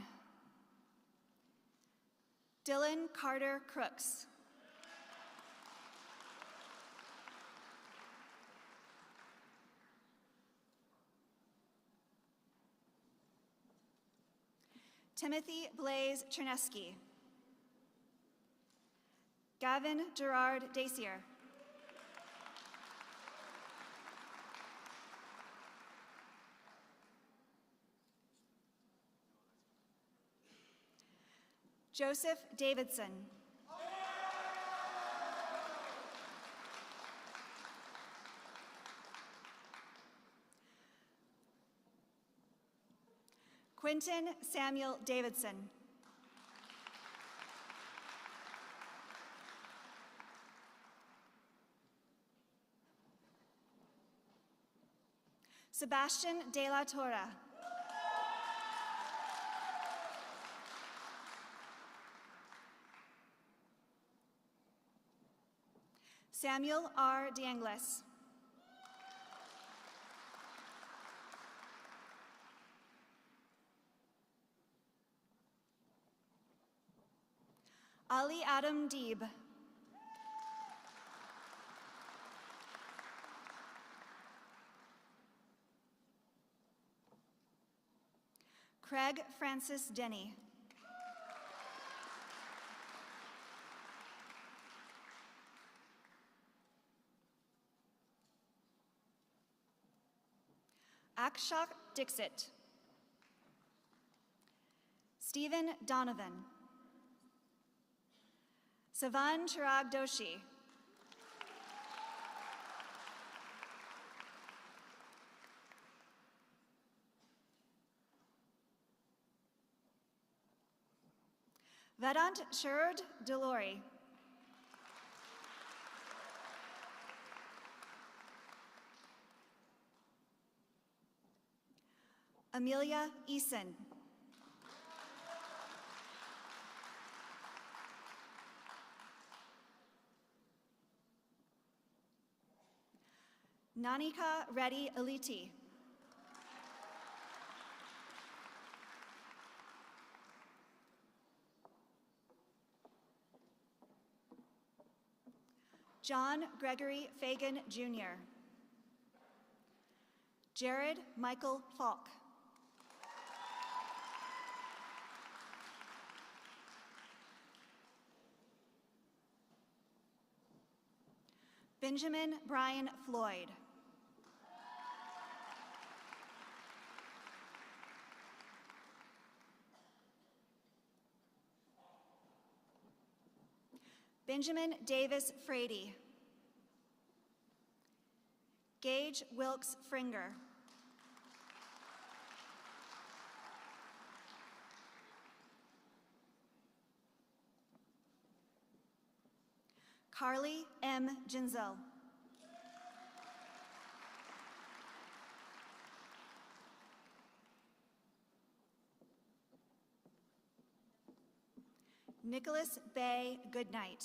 Dylan Carter Crooks. Timothy Blaze Chernesky. Gavin Gerard Dacier. Joseph Davidson. Quentin Samuel Davidson. Sebastian De La Torre. Samuel R. DeAnglis. Ali Adam Deeb. Craig Francis Denny. Akshak Dixit. Stephen Donovan. Savan Chirag Doshi. Vedant Sherd Delori. Amelia Eason. Nanika Reddy Aliti. John Gregory Fagan, Jr. Jared Michael Falk. Benjamin Brian Floyd. Benjamin Davis Frady. Gage Wilkes Fringer. Carly M. Ginzel. Nicholas Bay Goodnight.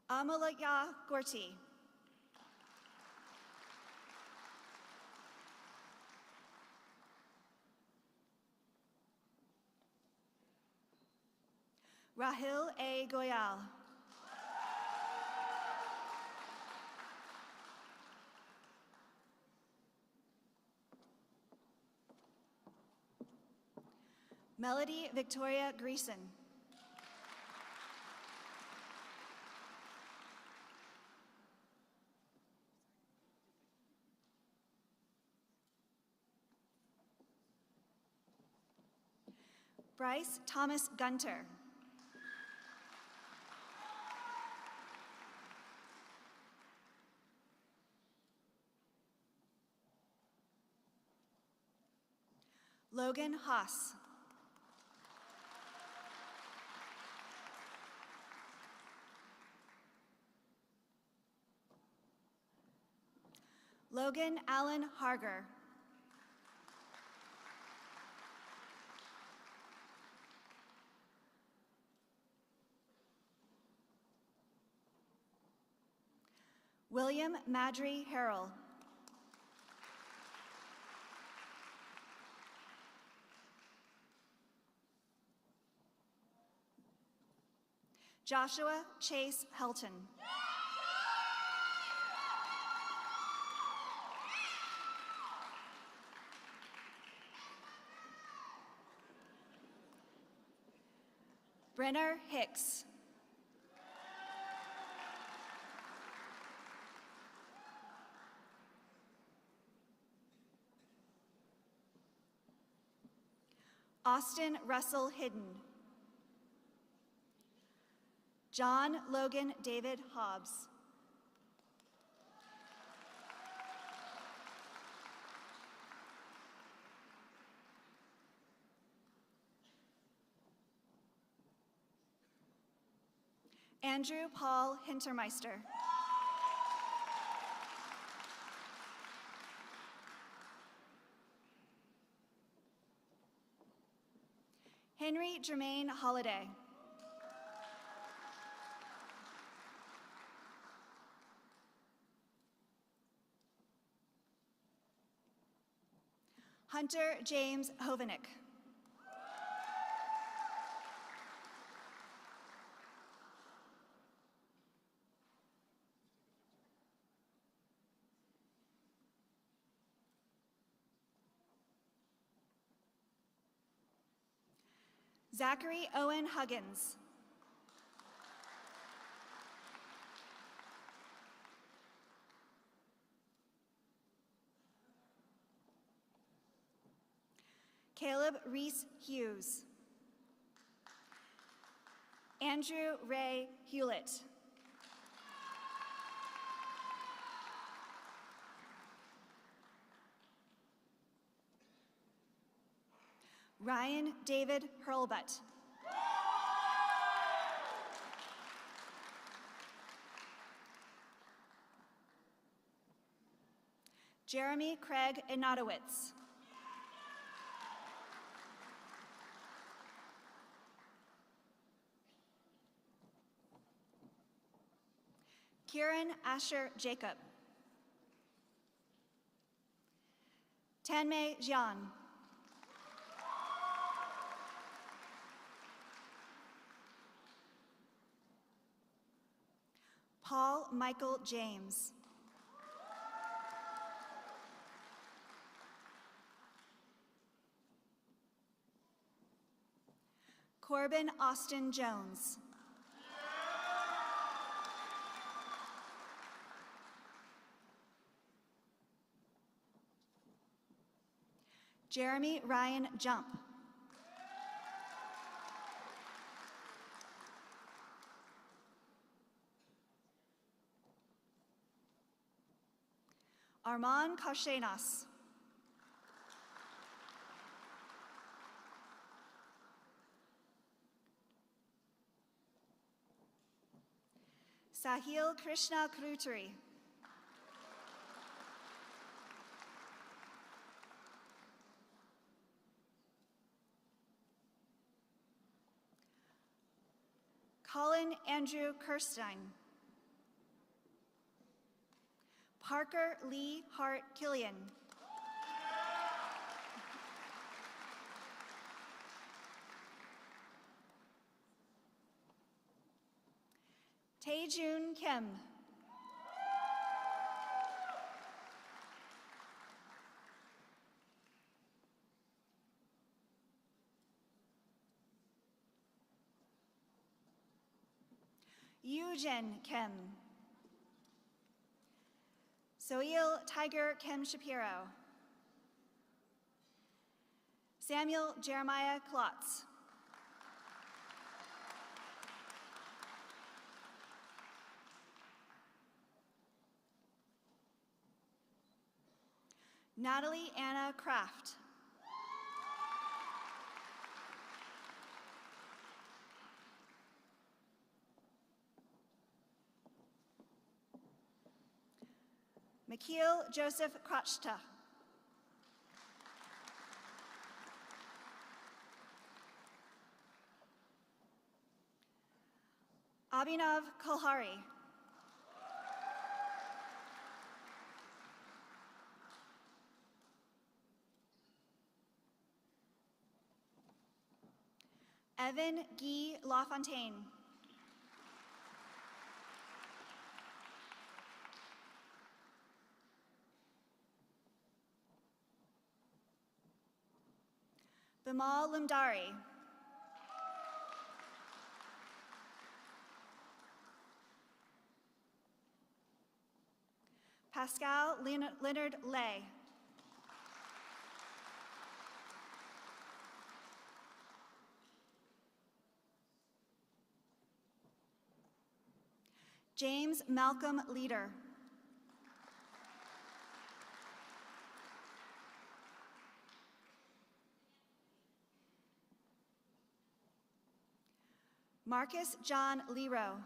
Amalaya Gorty. Rahil A. Goyal. Melody Victoria Greason. Bryce Thomas Gunter. Logan Haas. Logan Allen Harger. William Madry Harrell. Joshua Chase Helton. Brenner Hicks. Austin Russell Hidden. John Logan David Hobbs. Andrew Paul Hintermeister. Henry Jermaine Holliday. Hunter James Hovenick. Zachary Owen Huggins. Caleb Reese Hughes. Andrew Ray Hewlett. Ryan David Hurlbutt. Jeremy Craig Inatowitz. Kieran Asher Jacob. Tanmay Jian. Paul Michael James. Corbin Austin Jones. Jeremy Ryan Jump. Arman Kaushenas. Sahil Krishna Kruturi. Colin Andrew Kirstein. Parker Lee Hart Killian. Taejun Kim. Yujin Kim. Soil Tiger Kim Shapiro. Samuel Jeremiah Klotz. Natalie Anna Kraft. Mikhail Joseph Krochta. Abhinav Kalhari. Evan Guy LaFontaine. Bimal Limdari. Pascal Leonard Lay. James Malcolm Leader. Marcus John Lero.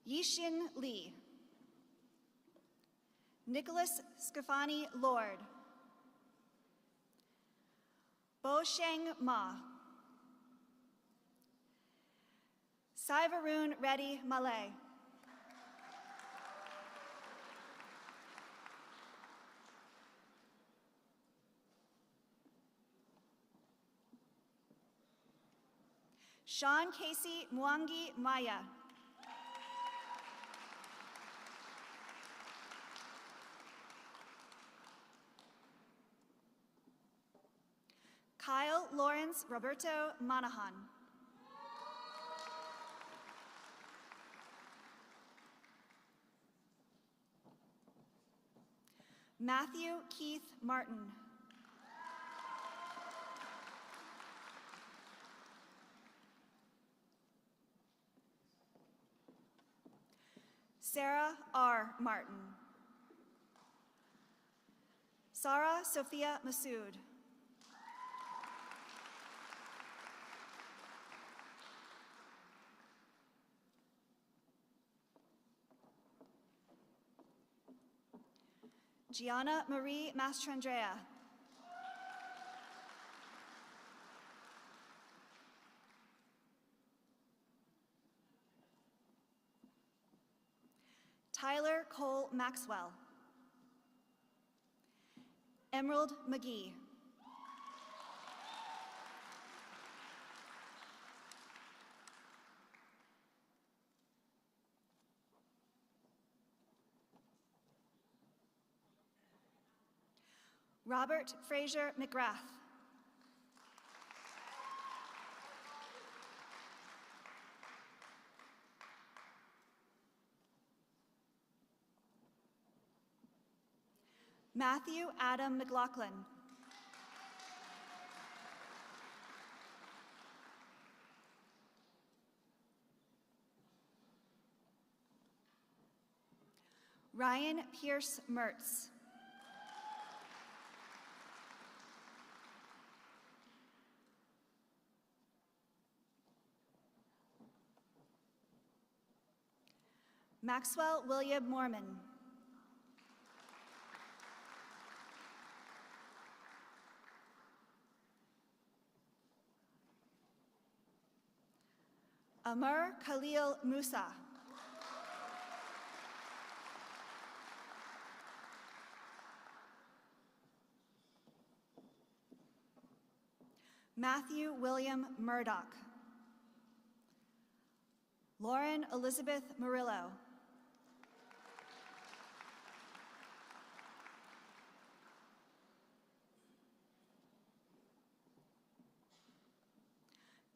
Yixin Li. Nicholas Scafani Lord. Bo Sheng Ma. Saivarun Reddy Malay. Sean Casey Mwangi Maya. Kyle Lawrence Roberto Monahan. Matthew Keith Martin. Sarah R. Martin. Sarah Sophia Masood. Gianna Marie Mastrandrea. Tyler Cole Maxwell. Emerald McGee. Robert Fraser McGrath. Matthew Adam McLaughlin. Ryan Pierce Mertz. Maxwell William Mormon. Amr Khalil Musa. Matthew William Murdoch. Lauren Elizabeth Murillo.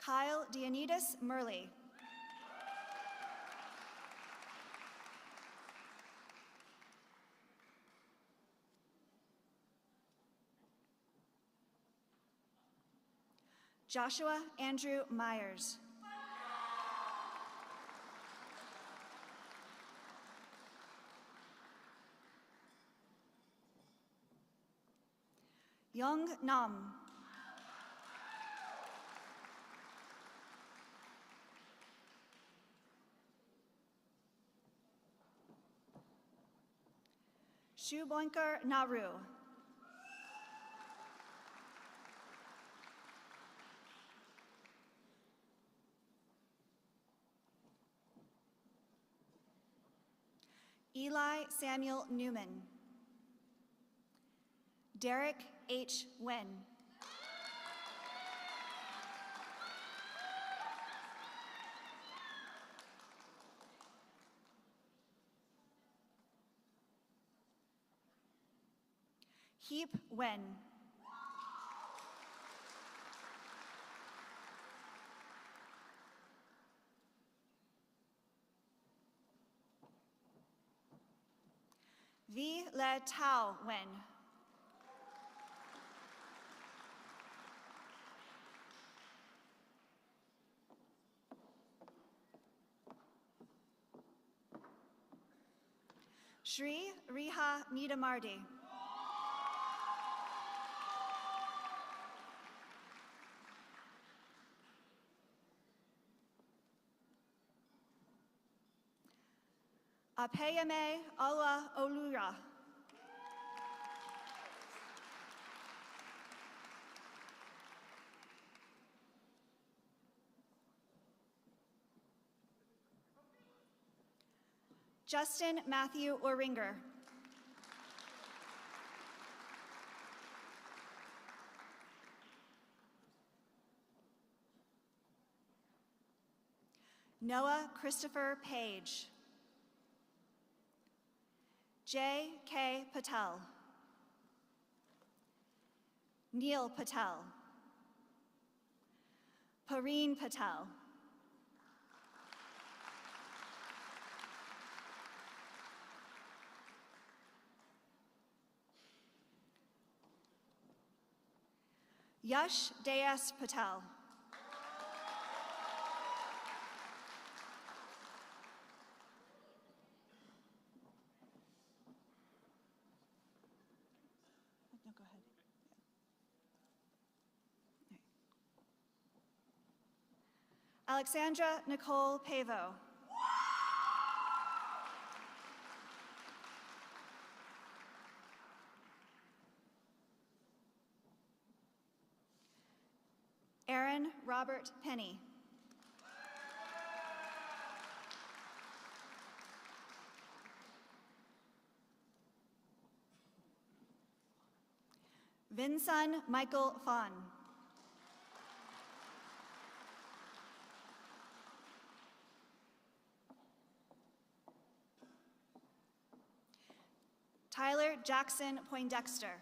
Kyle Dionidas Murley. Joshua Andrew Myers. Young Nam. Shuboinker Naru. Eli Samuel Newman. Derek H. Wen. Heap Wen. Vi Le Tao Wen. Shri Riha Nidamardi. Apeyame Ola Olura. Justin Matthew Oringer. Noah Christopher Page. J. K. Patel. Neil Patel. Pareen Patel. Yash Deyas Patel. No, go ahead. Alexandra Nicole Pavo. Aaron Robert Penny. Vinson Michael Fawn. Tyler Jackson Poindexter.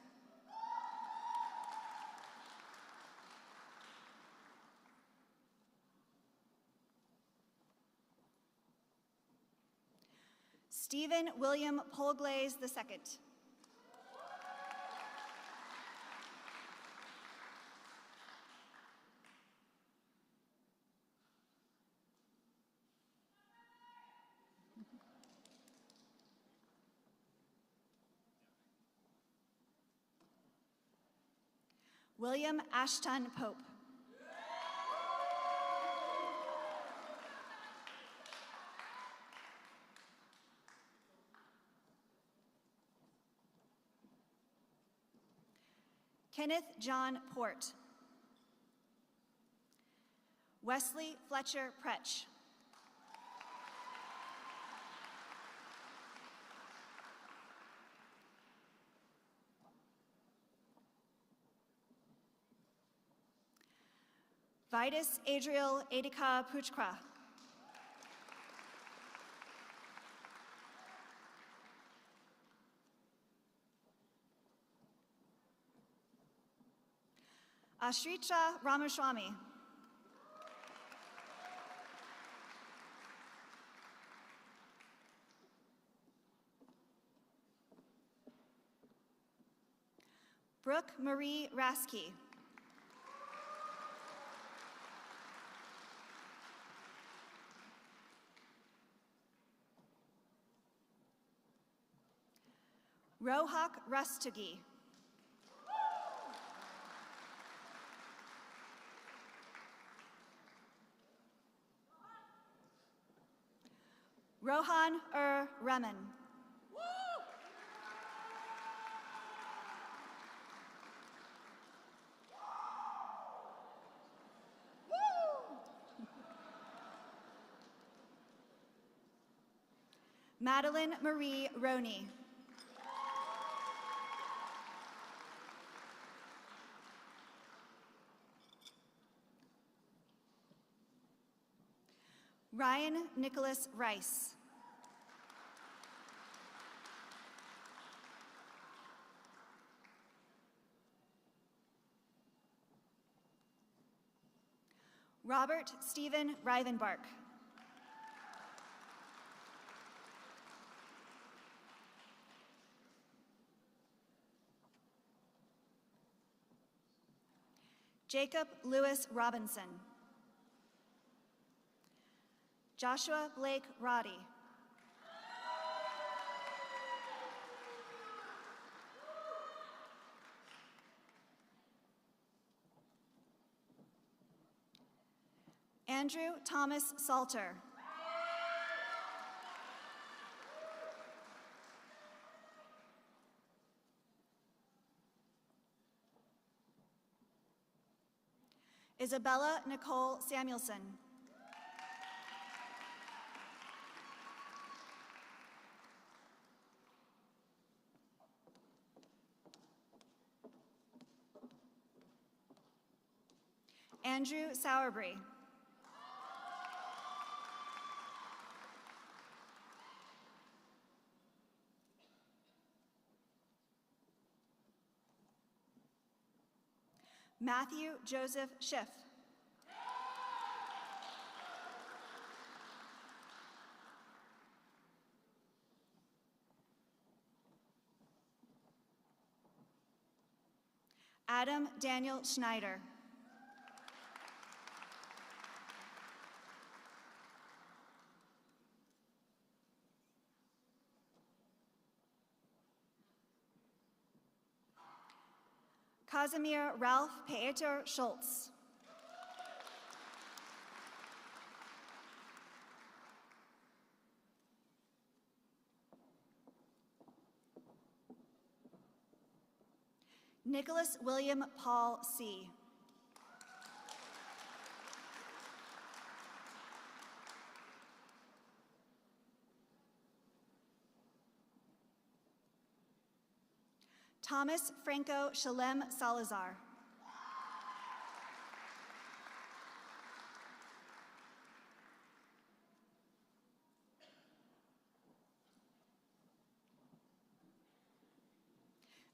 Stephen William Polglaze II. William Ashton Pope. Kenneth John Port. Wesley Fletcher Pretch. Vitus Adriel Adika Puchkra. Ashrita Ramaswamy. Brooke Marie Rasky. Rohak Rastogi. Rohan Reman. Madeline Marie Roney. Ryan Nicholas Rice. Robert Stephen Rivenbark. Jacob Lewis Robinson. Joshua Blake Roddy. Andrew Thomas Salter. Isabella Nicole Samuelson. Andrew Sowerby. Matthew Joseph Schiff. Adam Daniel Schneider. Casimir Ralph Peter Schultz. Nicholas William Paul C. Thomas Franco Shalem Salazar.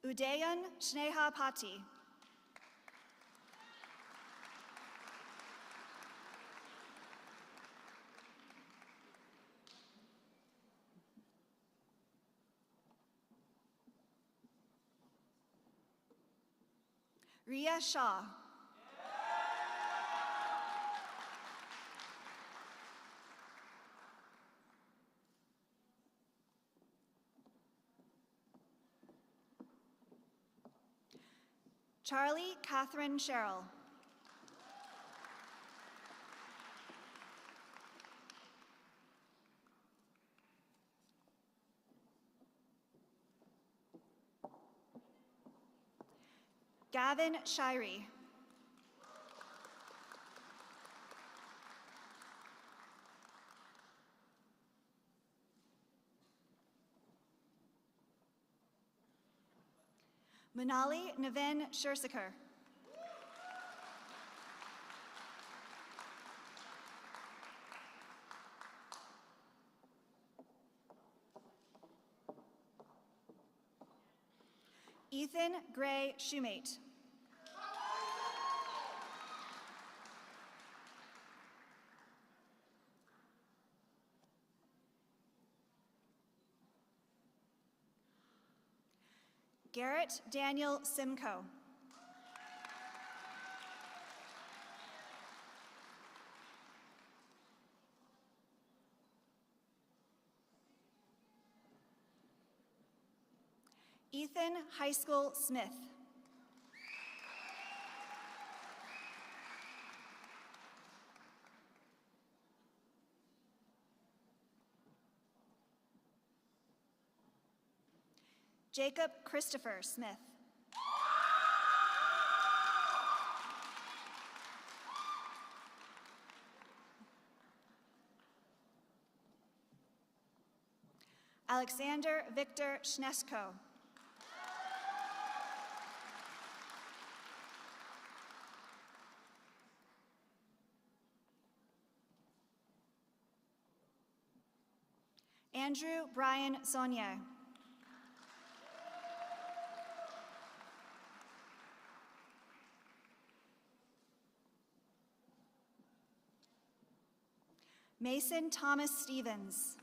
Udayan Sneha Pati. Ria Shah. Charlie Catherine Sherrill. Gavin Shirey. Manali Navin Shersikar. Ethan Gray Shoemate. Garrett Daniel Simcoe. Ethan High School Smith. Jacob Christopher Smith. Alexander Victor Schnesko. Andrew Brian Saunier. Mason Thomas Stevens.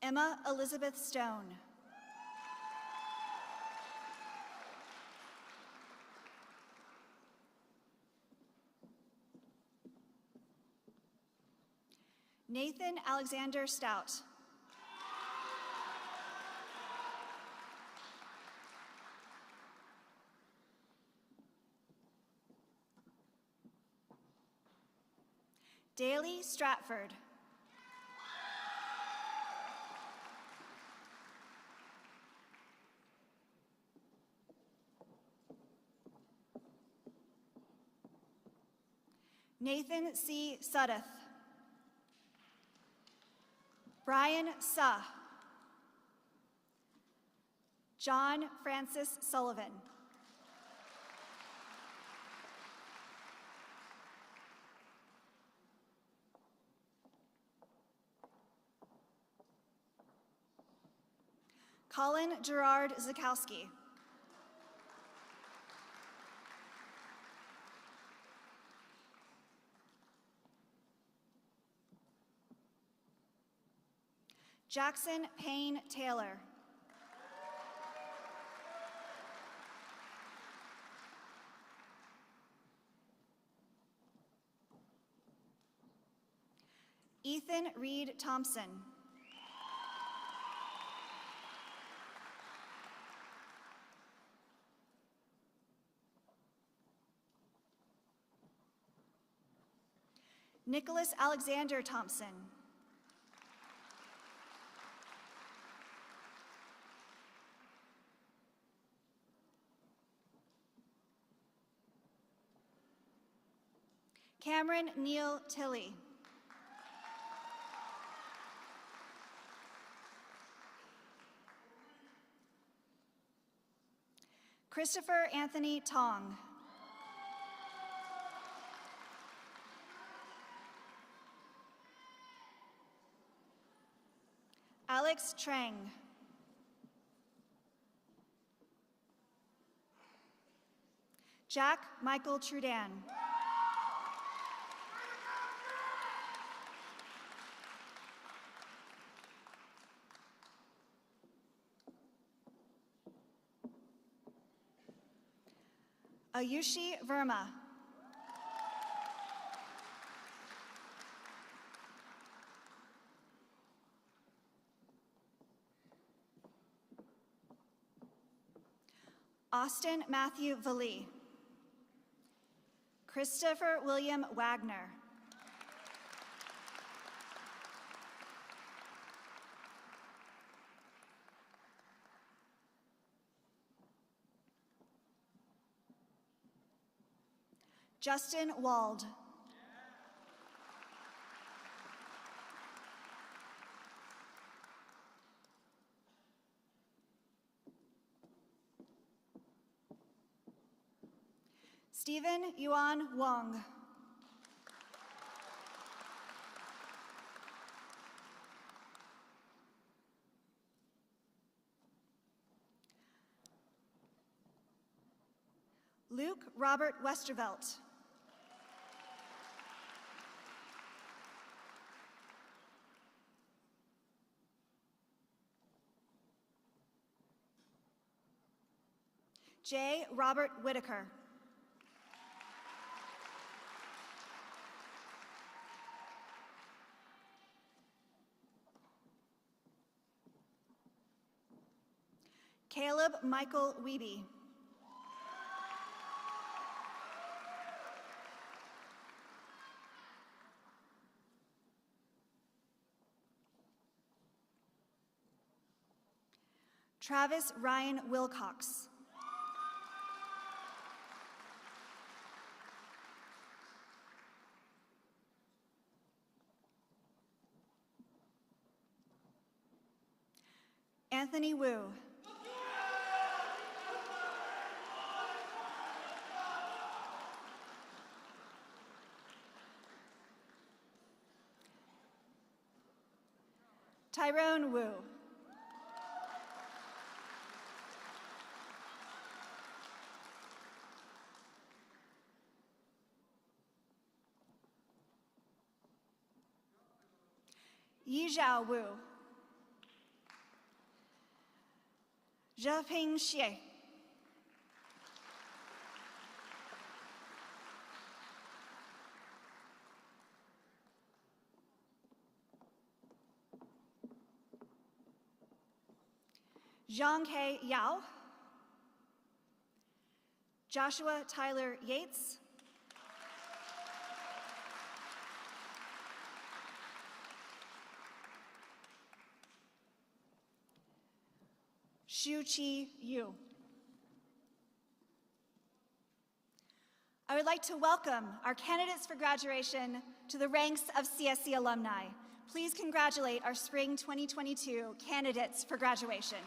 Emma Elizabeth Stone. Nathan Alexander Stout. Daly Stratford. Nathan C. Suddeth. Brian Suh. John Francis Sullivan. Colin Gerard Zakowski. Jackson Payne Taylor. Ethan Reed Thompson. Nicholas Alexander Thompson. Cameron Neal Tilley. Christopher Anthony Tong. Alex Trang. Jack Michael Trudan. Ayushi Verma. Austin Matthew Valee. Christopher William Wagner. Justin Wald. Stephen Yuan Wong. Luke Robert Westervelt. J. Robert Whitaker. Caleb Michael Wiebe. Travis Ryan Wilcox. Anthony Wu. Tyrone Wu. Yizhao Wu. Zheping Xie. Zhanghe Yao. Joshua Tyler Yates. Shuqi Yu. I would like to welcome our candidates for graduation to the ranks of CSC alumni. Please congratulate our Spring 2022 candidates for graduation.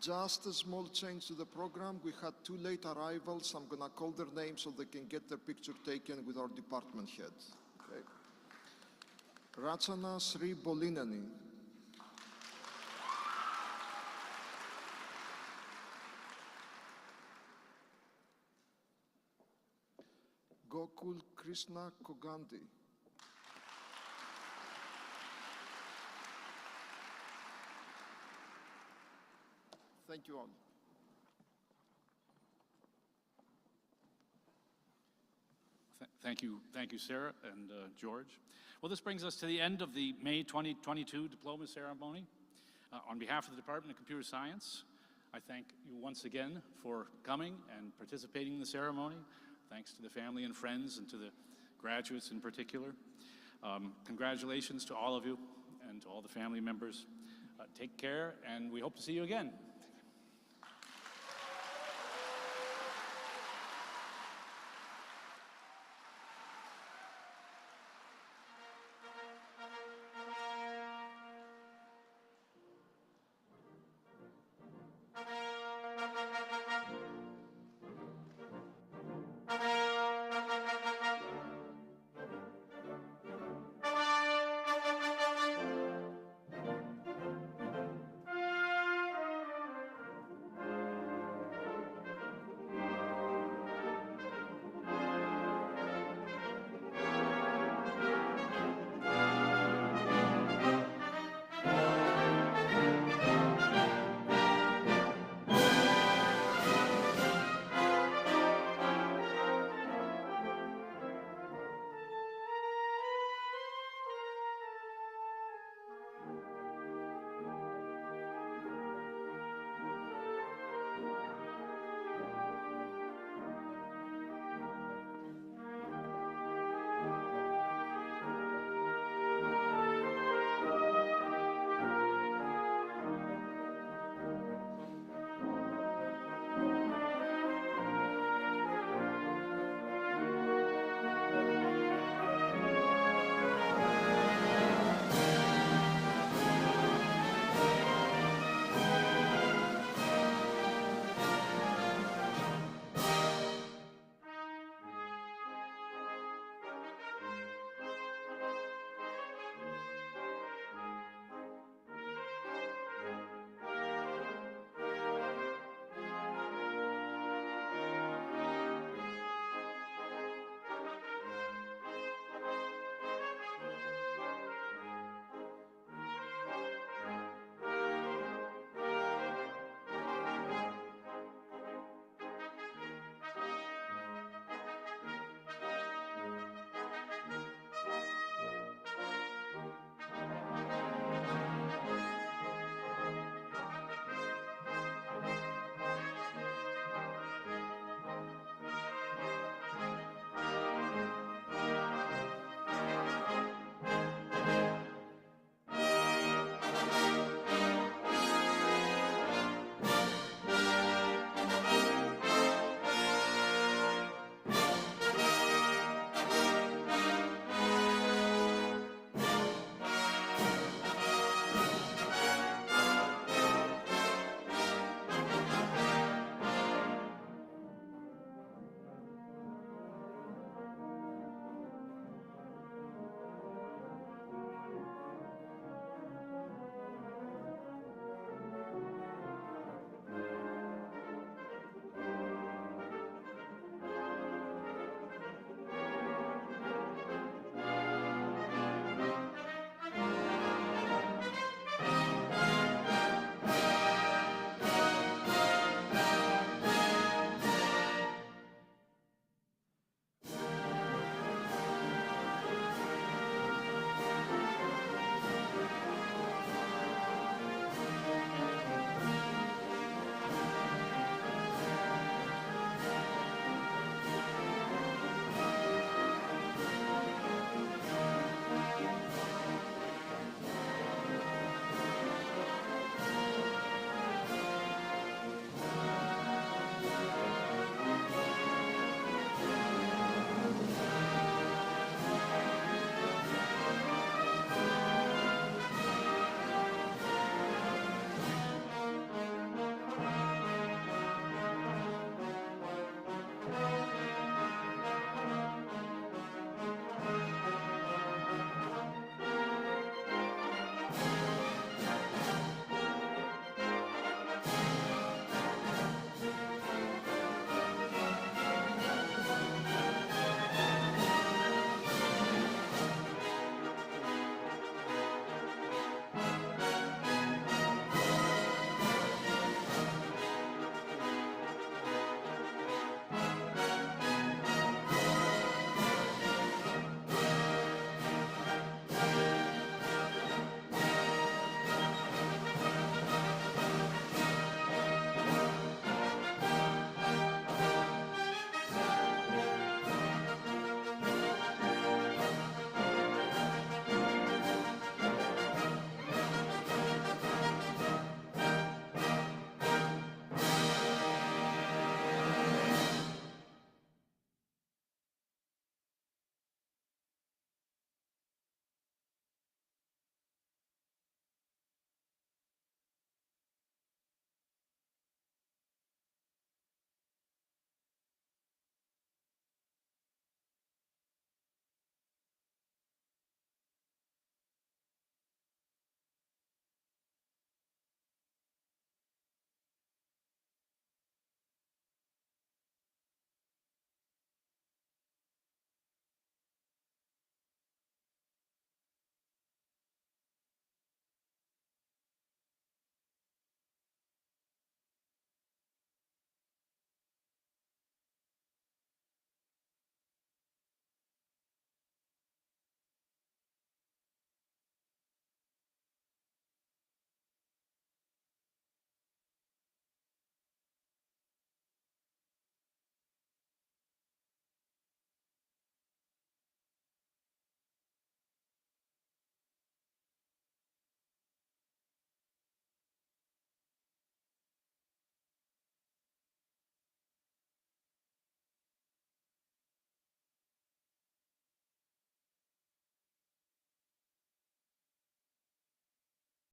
Just a small change to the program. We had 2 late arrivals. I'm gonna call their names so they can get their picture taken with our department head. Okay. Rachana Sri Bolinani. Gokul Krishna Kogandi. Thank you all. Thank you, Sarah and George. Well, this brings us to the end of the May 2022 diploma ceremony. On behalf of the Department of Computer Science, I thank you once again for coming and participating in the ceremony. Thanks to the family and friends and to the graduates in particular. Congratulations to all of you and to all the family members. Take care, and we hope to see you again.